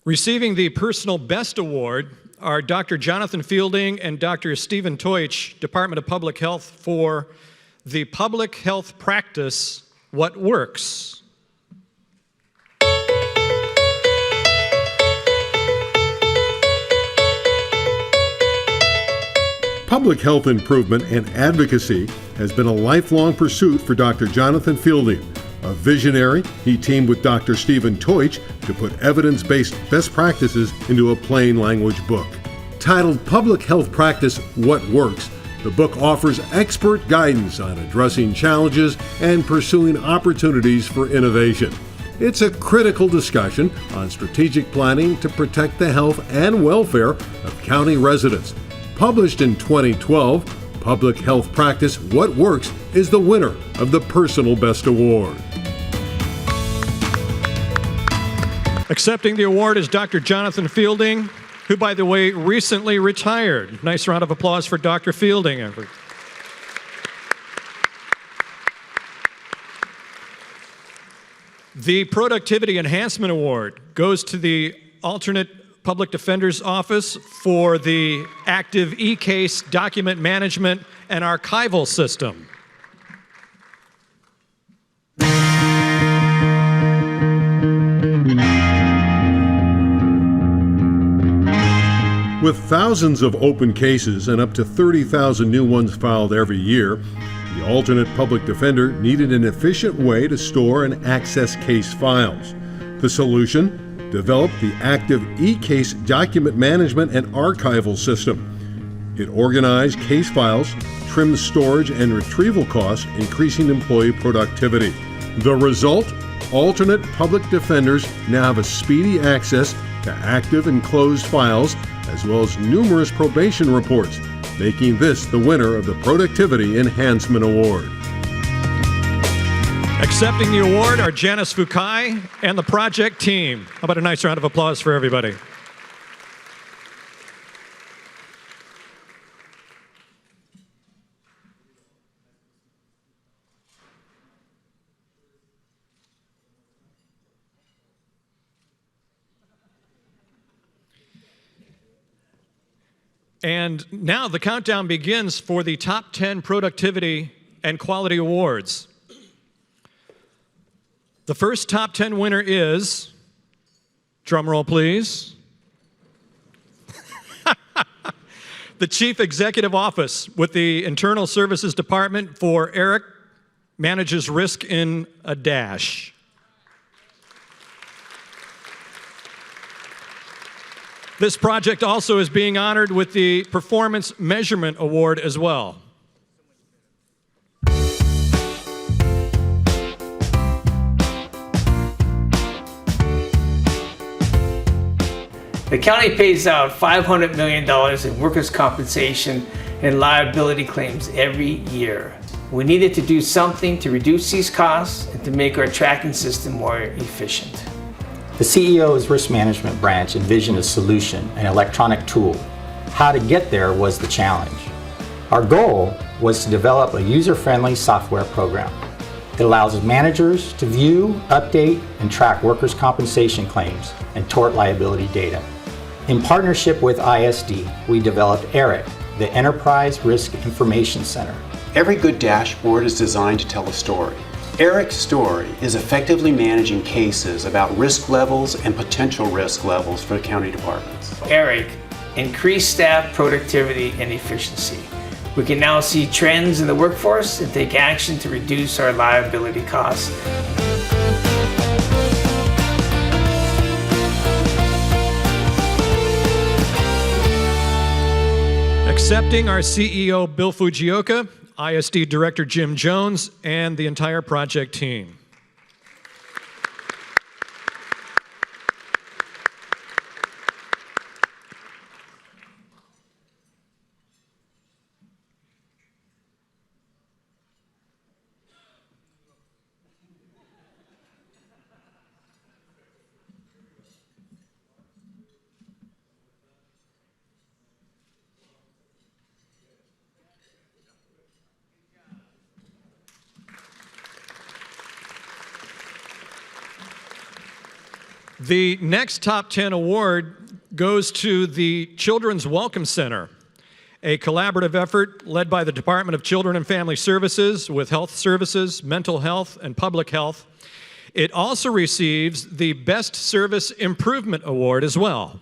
Receiving the Personal Best Award are Dr. Jonathan Fielding and Dr. Stephen Teutsch, Department of Public Health, for the Public Health Practice, What Works? Public health improvement and advocacy has been a lifelong pursuit for Dr. Jonathan Fielding. A visionary, he teamed with Dr. Stephen Teutsch to put evidence-based best practices into a plain language book. Titled Public Health Practice, What Works?, the book offers expert guidance on addressing challenges and pursuing opportunities for innovation. It's a critical discussion on strategic planning to protect the health and welfare of county residents. Published in 2012, Public Health Practice, What Works? Is the winner of the Personal Best Award. Accepting the award is Dr. Jonathan Fielding, who, by the way, recently retired. Nice round of applause for Dr. Fielding. The Productivity Enhancement Award goes to the alternate Public Defender's Office for the active e-case document management and archival system. With thousands of open cases and up to 30,000 new ones filed every year, the alternate public defender needed an efficient way to store and access case files. The solution? Developed the active e-case document management and archival system. It organized case files, trimmed storage and retrieval costs, increasing employee productivity. The result? Alternate public defenders now have a speedy access to active and closed files, as well as numerous probation reports, making this the winner of the Productivity Enhancement Award. Accepting the award are Janice Fukai and the project team. How about a nice round of applause for everybody? And now the countdown begins for the top 10 productivity and quality awards. The first top 10 winner is, drum roll please, the Chief Executive Office with the Internal Services Department for Eric Manages Risk in a Dash. This project also is being honored with the Performance Measurement Award as well. The county pays out $500 million in workers' compensation and liability claims every year. We needed to do something to reduce these costs and to make our tracking system more efficient. The CEO's risk management branch envisioned a solution, an electronic tool. How to get there was the challenge. Our goal was to develop a user-friendly software program that allows managers to view, update, and track workers' compensation claims and tort liability data. In partnership with ISD, we developed ERIC, the Enterprise Risk Information Center. Every good dashboard is designed to tell a story. ERIC's story is effectively managing cases about risk levels and potential risk levels for county departments. ERIC increased staff productivity and efficiency. We can now see trends in the workforce and take action to reduce our liability costs. Accepting our CEO, Bill Fujioka, ISD Director Jim Jones, and the entire project team. The next top 10 award goes to the Children's Welcome Center, a collaborative effort led by the Department of Children and Family Services with Health Services, Mental Health, and Public Health. It also receives the Best Service Improvement Award as well.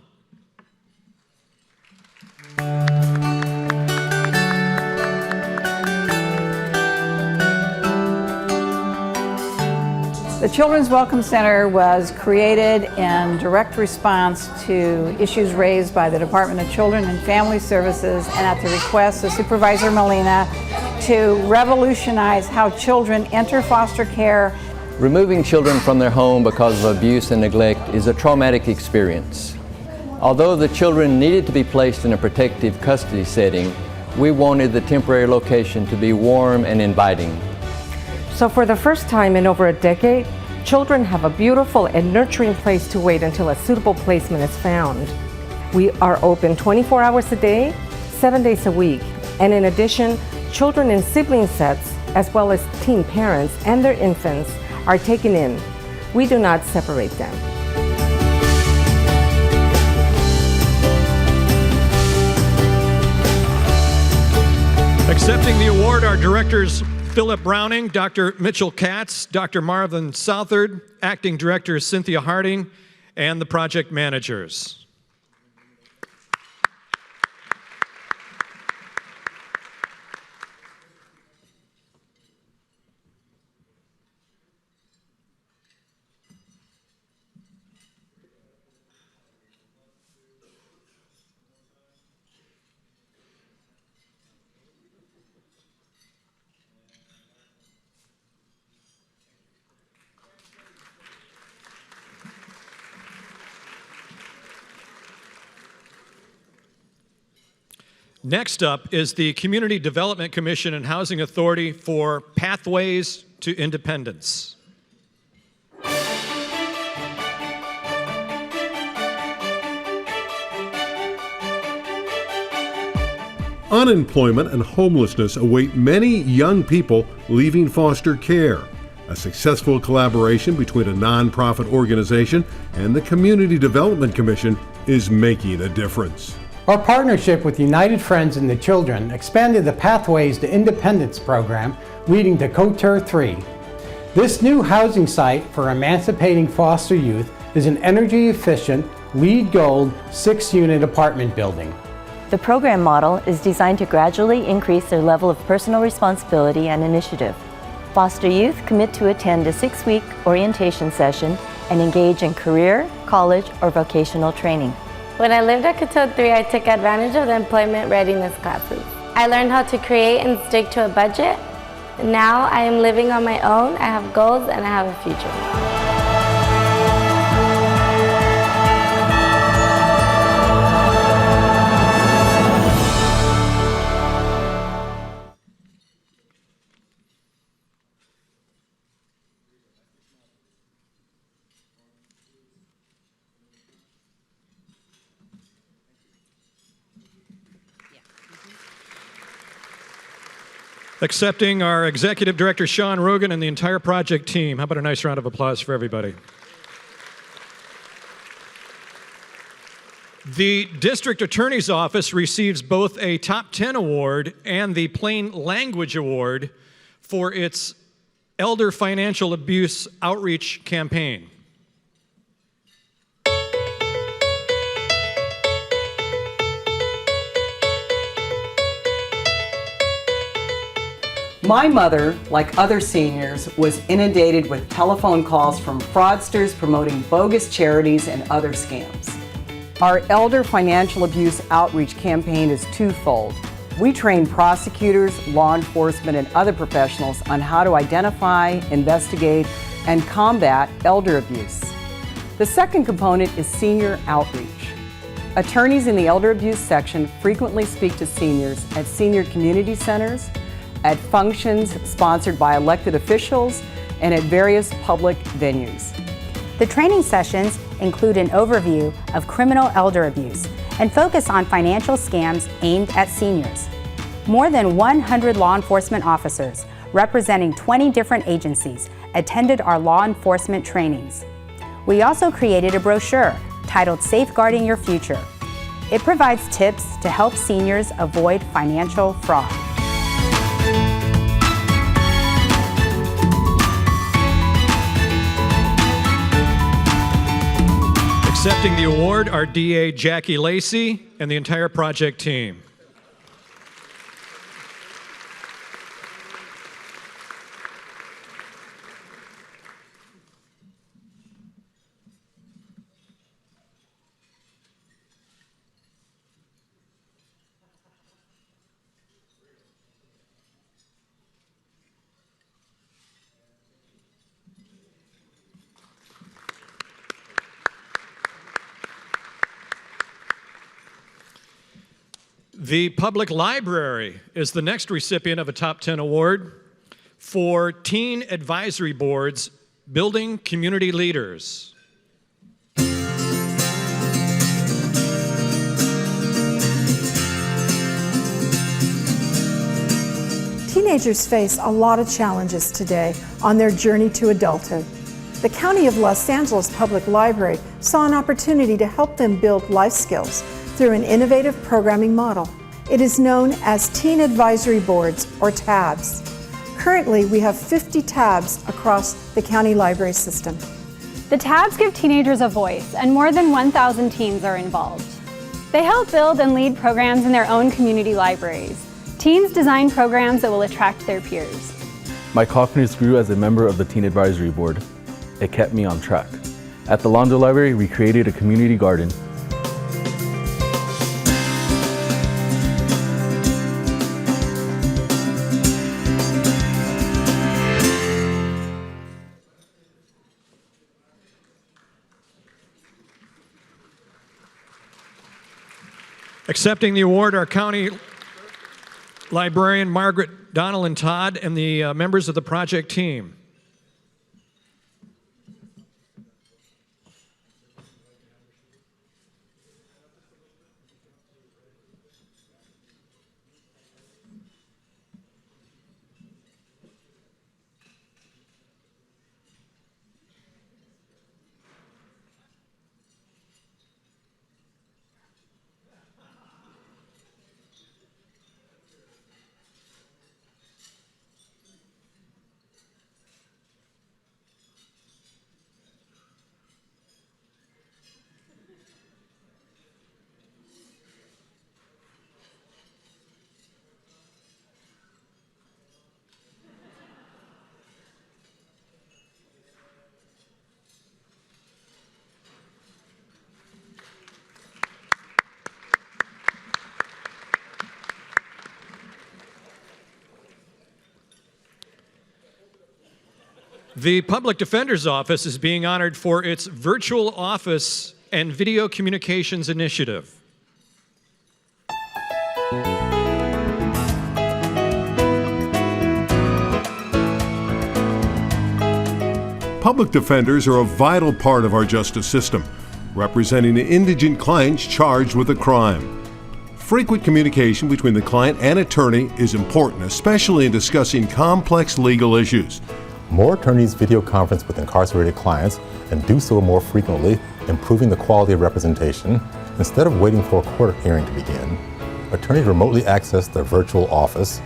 The Children's Welcome Center was created in direct response to issues raised by the Department of Children and Family Services and at the request of Supervisor Molina to revolutionize how children enter foster care. Removing children from their home because of abuse and neglect is a traumatic experience. Although the children needed to be placed in a protective custody setting, we wanted the temporary location to be warm and inviting. So for the first time in over a decade, children have a beautiful and nurturing place to wait until a suitable placement is found. We are open 24 hours a day, 7 days a week, and in addition, children in sibling sets, as well as teen parents and their infants, are taken in. We do not separate them. Accepting the award are directors Philip Browning, Dr. Mitchell Katz, Dr. Marvin Southard, Acting Director Cynthia Harding, and the project managers. Next up is the Community Development Commission and Housing Authority for Pathways to Independence. Unemployment and homelessness await many young people leaving foster care. A successful collaboration between a nonprofit organization and the Community Development Commission is making a difference. Our partnership with United Friends and the Children expanded the Pathways to Independence program, leading to COTUR 3. This new housing site for emancipating foster youth is an energy-efficient, LEED Gold 6-unit apartment building. The program model is designed to gradually increase their level of personal responsibility and initiative. Foster youth commit to attend a 6-week orientation session and engage in career, college, or vocational training. When I lived at COTUR 3, I took advantage of the employment readiness classes. I learned how to create and stick to a budget. Now I am living on my own, I have goals, and I have a future. Accepting our Executive Director, Sean Rogan, and the entire project team. How about a nice round of applause for everybody? The District Attorney's Office receives both a Top 10 Award and the Plain Language Award for its Elder Financial Abuse Outreach campaign. My mother, like other seniors, was inundated with telephone calls from fraudsters promoting bogus charities and other scams. Our Elder Financial Abuse Outreach campaign is twofold. We train prosecutors, law enforcement, and other professionals on how to identify, investigate, and combat elder abuse. The second component is senior outreach. Attorneys in the elder abuse section frequently speak to seniors at senior community centers, at functions sponsored by elected officials, and at various public venues. The training sessions include an overview of criminal elder abuse and focus on financial scams aimed at seniors. More than 100 law enforcement officers representing 20 different agencies attended our law enforcement trainings. We also created a brochure titled Safeguarding Your Future. It provides tips to help seniors avoid financial fraud. Accepting the award are DA Jackie Lacey and the entire project team. The Public Library is the next recipient of a Top 10 award for Teen Advisory Boards Building Community Leaders. Teenagers face a lot of challenges today on their journey to adulthood. The County of Los Angeles Public Library saw an opportunity to help them build life skills through an innovative programming model. It is known as Teen Advisory Boards, or TABs. Currently, we have 50 TABs across the county library system. The TABs give teenagers a voice, and more than 1,000 teens are involved. They help build and lead programs in their own community libraries. Teens design programs that will attract their peers. My confidence grew as a member of the Teen Advisory Board. It kept me on track. At the Londo Library, we created a community garden. Accepting the award are County Librarian Margaret Donnellan Todd and the members of the project team. The Public Defender's Office is being honored for its Virtual Office and Video Communications Initiative. Public defenders are a vital part of our justice system, representing the indigent clients charged with a crime. Frequent communication between the client and attorney is important, especially in discussing complex legal issues. More attorneys video conference with incarcerated clients and do so more frequently, improving the quality of representation. Instead of waiting for a court hearing to begin, attorneys remotely access their virtual office.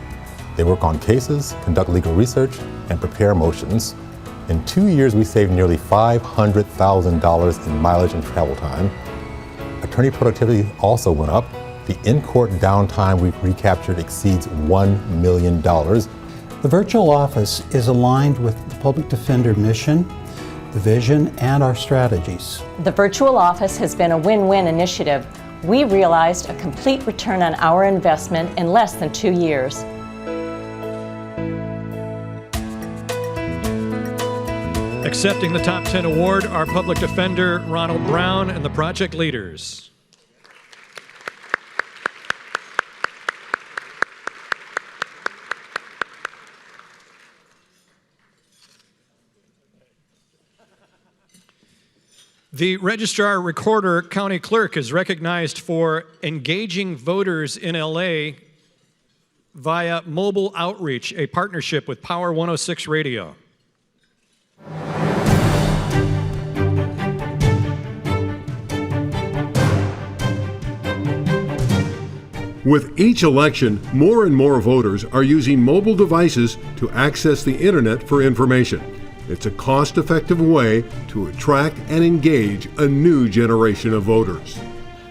They work on cases, conduct legal research, and prepare motions. In 2 years, we saved nearly $500,000 in mileage and travel time. Attorney productivity also went up. The in-court downtime we recaptured exceeds $1 million. The virtual office is aligned with the public defender mission, the vision, and our strategies. The virtual office has been a win-win initiative. We realized a complete return on our investment in less than 2 years. Accepting the Top 10 award are Public Defender Ronald Brown and the project leaders. The Registrar Recorder County Clerk is recognized for engaging voters in LA via mobile outreach, a partnership with Power 106 Radio. With each election, more and more voters are using mobile devices to access the internet for information. It's a cost-effective way to attract and engage a new generation of voters.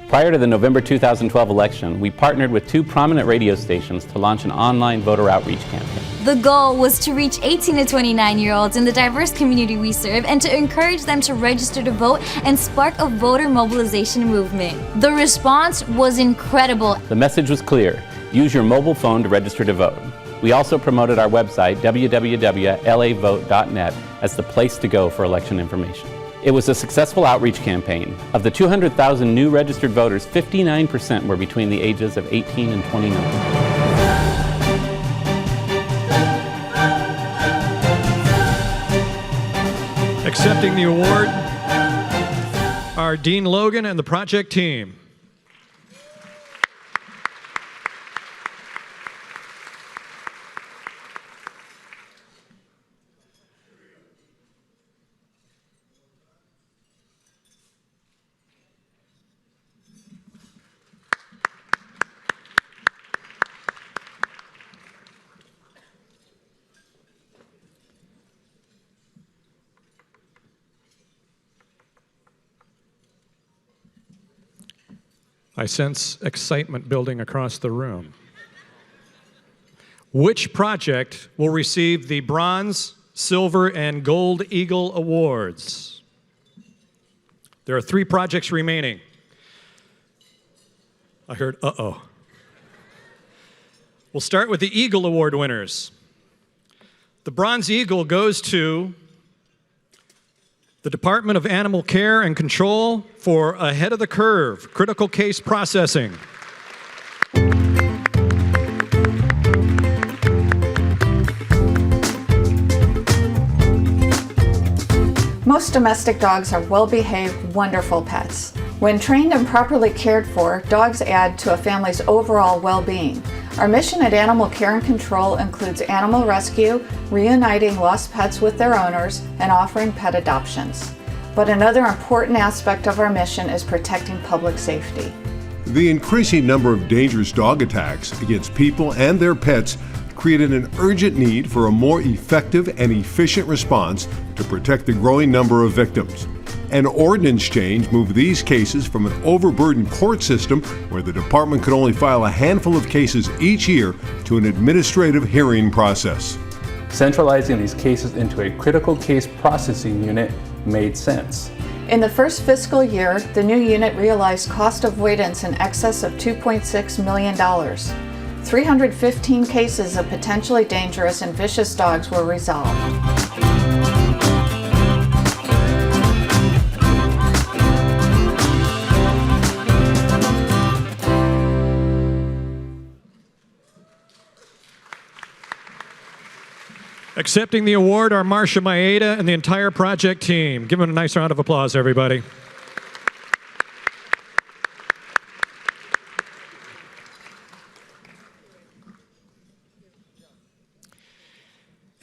Prior to the November 2012 election, we partnered with 2 prominent radio stations to launch an online voter outreach campaign. The goal was to reach 18 to 29-year-olds in the diverse community we serve and to encourage them to register to vote and spark a voter mobilization movement. The response was incredible. The message was clear: use your mobile phone to register to vote. We also promoted our website, www.lavote.net, as the place to go for election information. It was a successful outreach campaign. Of the 200,000 new registered voters, 59% were between the ages of 18 and 29. Accepting the award are Dean Logan and the project team. I sense excitement building across the room. Which project will receive the Bronze, Silver, and Gold Eagle Awards? There are 3 projects remaining. I heard, uh-oh. We'll start with the Eagle Award winners. The Bronze Eagle goes to the Department of Animal Care and Control for Ahead of the Curve, Critical Case Processing. Most domestic dogs are well-behaved, wonderful pets. When trained and properly cared for, dogs add to a family's overall well-being. Our mission at Animal Care and Control includes animal rescue, reuniting lost pets with their owners, and offering pet adoptions. But another important aspect of our mission is protecting public safety. The increasing number of dangerous dog attacks against people and their pets created an urgent need for a more effective and efficient response to protect the growing number of victims. An ordinance change moved these cases from an overburdened court system where the department could only file a handful of cases each year to an administrative hearing process. Centralizing these cases into a critical case processing unit made sense. In the first fiscal year, the new unit realized cost avoidance in excess of $2.6 million. 315 cases of potentially dangerous and vicious dogs were resolved. Accepting the award are Marcia Maeda and the entire project team. Give them a nice round of applause, everybody.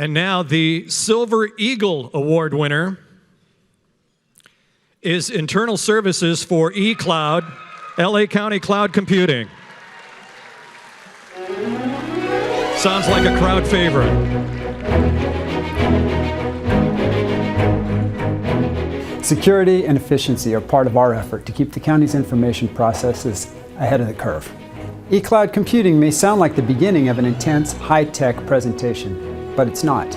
And now the Silver Eagle Award winner is Internal Services for eCloud, LA County Cloud Computing. Sounds like a crowd favorite. Security and efficiency are part of our effort to keep the county's information processes ahead of the curve. eCloud computing may sound like the beginning of an intense, high-tech presentation, but it's not.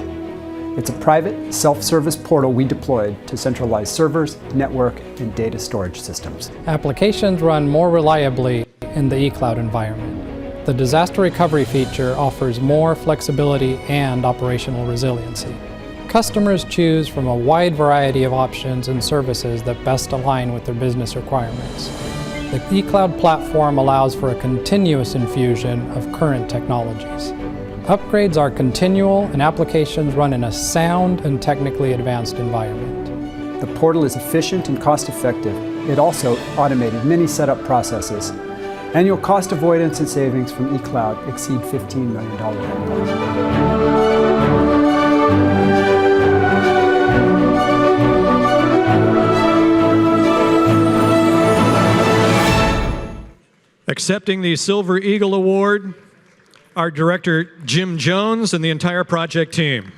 It's a private, self-service portal we deployed to centralize servers, network, and data storage systems. Applications run more reliably in the eCloud environment. The disaster recovery feature offers more flexibility and operational resiliency. Customers choose from a wide variety of options and services that best align with their business requirements. The eCloud platform allows for a continuous infusion of current technologies. Upgrades are continual and applications run in a sound and technically advanced environment. The portal is efficient and cost-effective. It also automated many setup processes. Annual cost avoidance and savings from eCloud exceed $15 million annually. Accepting the Silver Eagle Award, our director, Jim Jones, and the entire project team.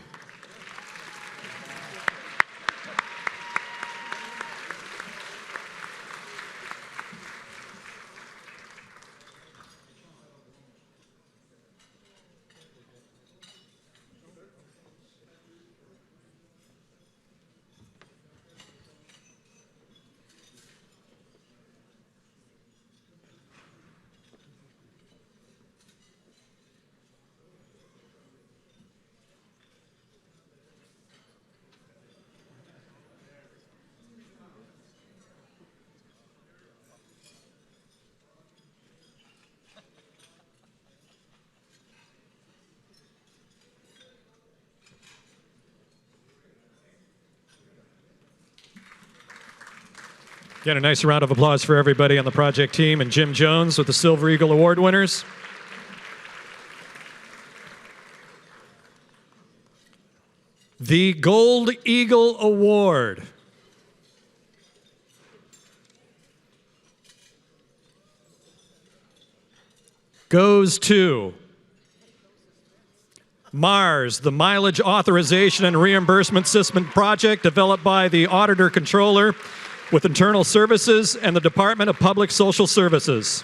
Again, a nice round of applause for everybody on the project team and Jim Jones with the Silver Eagle Award winners. The Gold Eagle Award goes to MARS, the Mileage Authorization and Reimbursement System project developed by the Auditor Controller with Internal Services and the Department of Public Social Services.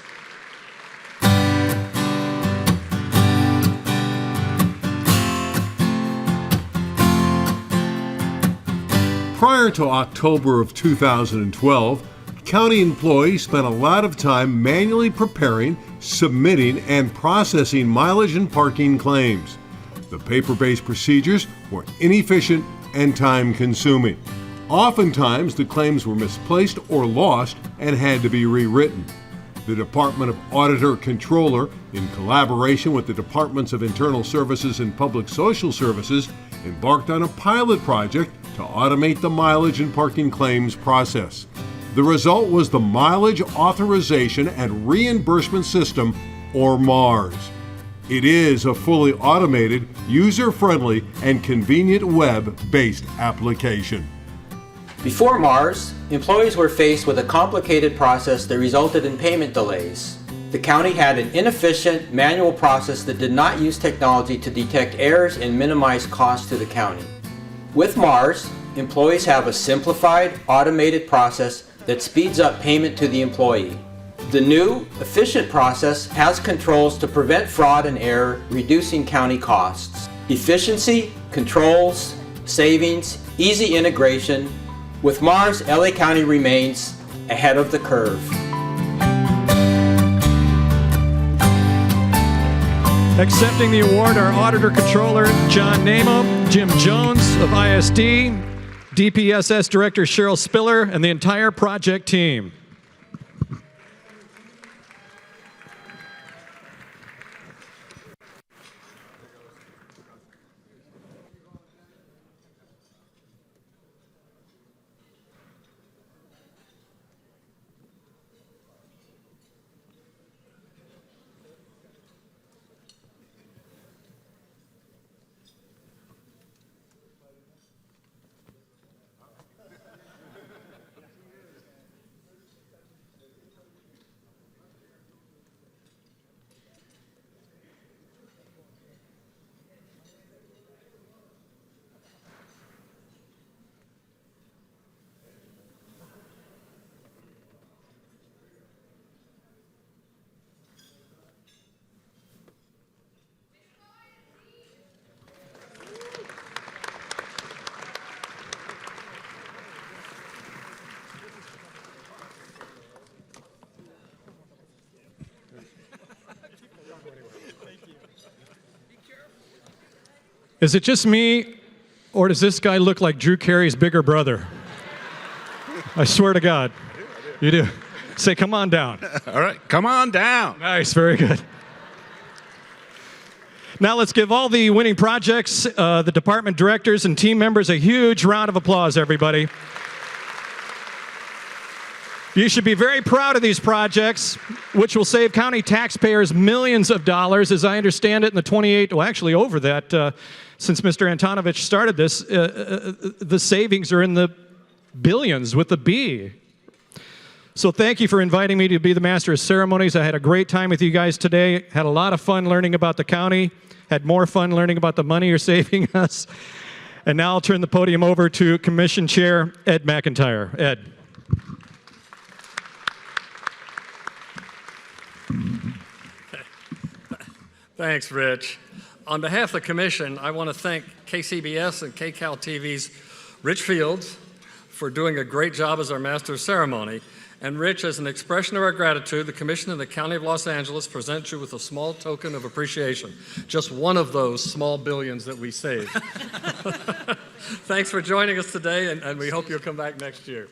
Prior to October of 2012, county employees spent a lot of time manually preparing, submitting, and processing mileage and parking claims. The paper-based procedures were inefficient and time-consuming. Oftentimes, the claims were misplaced or lost and had to be rewritten. The Department of Auditor Controller, in collaboration with the Departments of Internal Services and Public Social Services, embarked on a pilot project to automate the mileage and parking claims process. The result was the Mileage Authorization and Reimbursement System, or MARS. It is a fully automated, user-friendly, and convenient web-based application. Before MARS, employees were faced with a complicated process that resulted in payment delays. The county had an inefficient manual process that did not use technology to detect errors and minimize costs to the county. With MARS, employees have a simplified, automated process that speeds up payment to the employee. The new, efficient process has controls to prevent fraud and error, reducing county costs. Efficiency, controls, savings, easy integration. With MARS, LA County remains ahead of the curve. Accepting the award are Auditor Controller John Namo, Jim Jones of ISD, DPSS Director Cheryl Spiller, and the entire project team. Is it just me, or does this guy look like Drew Carey's bigger brother? I swear to God. You do. Say, come on down. All right, come on down. Nice, very good. Now let's give all the winning projects, the department directors and team members a huge round of applause, everybody. You should be very proud of these projects, which will save county taxpayers millions of dollars, as I understand it, in the 28, well, actually over that, since Mr. Antonovich started this, the savings are in the billions with the B. So thank you for inviting me to be the Master of Ceremonies. I had a great time with you guys today. Had a lot of fun learning about the county. Had more fun learning about the money you're saving us. And now I'll turn the podium over to Commission Chair Ed McIntyre. Ed. Thanks, Rich. On behalf of the Commission, I want to thank KCBS and KCAL TV's Rich Fields for doing a great job as our Master of Ceremony. And Rich, as an expression of our gratitude, the Commission and the County of Los Angeles present you with a small token of appreciation. Just one of those small billions that we save. Thanks for joining us today, and we hope you'll come back next year.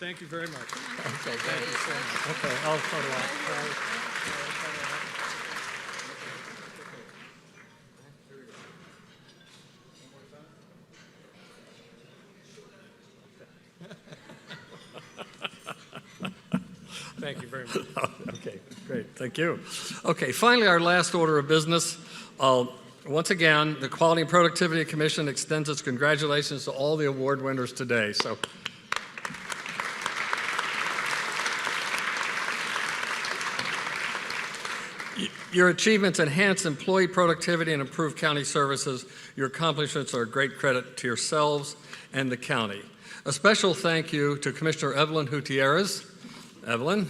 Thank you very much. Okay, thank you so much. Okay, I'll photo out. Thank you very much. Okay, great. Thank you. Okay, finally, our last order of business. Once again, the Quality and Productivity Commission extends its congratulations to all the award winners today. So, your achievements enhance employee productivity and improve county services. Your accomplishments are a great credit to yourselves and the county. A special thank you to Commissioner Evelyn Gutierrez. Evelyn.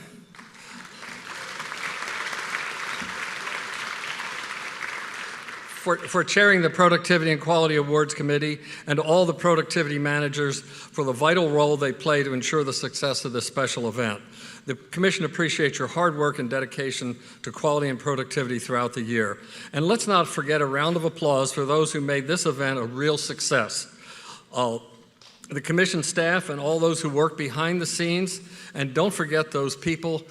For chairing the Productivity and Quality Awards Committee, and all the productivity managers for the vital role they play to ensure the success of this special event. The Commission appreciates your hard work and dedication to quality and productivity throughout the year. And let's not forget a round of applause for those who made this event a real success. The Commission staff and all those who work behind the scenes, and don't forget those people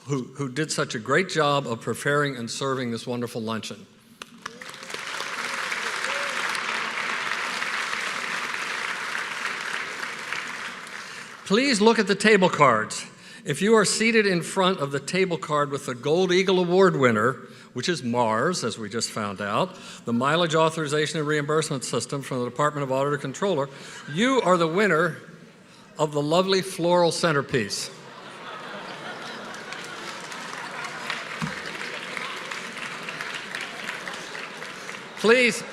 who did such a great job of preparing and serving this wonderful luncheon. Please look at the table cards. If you are seated in front of the table card with the Gold Eagle Award winner, which is MARS, as we just found out, the Mileage Authorization and Reimbursement System from the Department of Auditor Controller, you are the winner of the lovely floral centerpiece. Please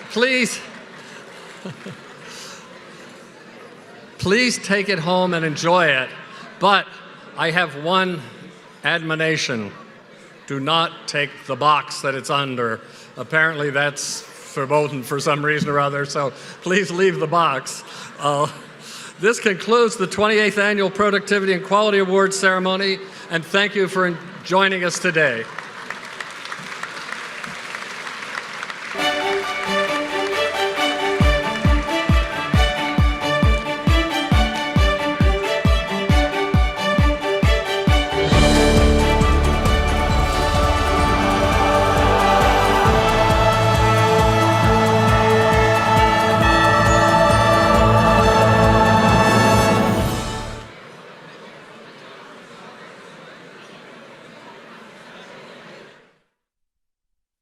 take it home and enjoy it. But I have one admonition. Do not take the box that it's under. Apparently that's verboten for some reason or other, so please leave the box. This concludes the 28th Annual Productivity and Quality Awards ceremony, and thank you for joining us today.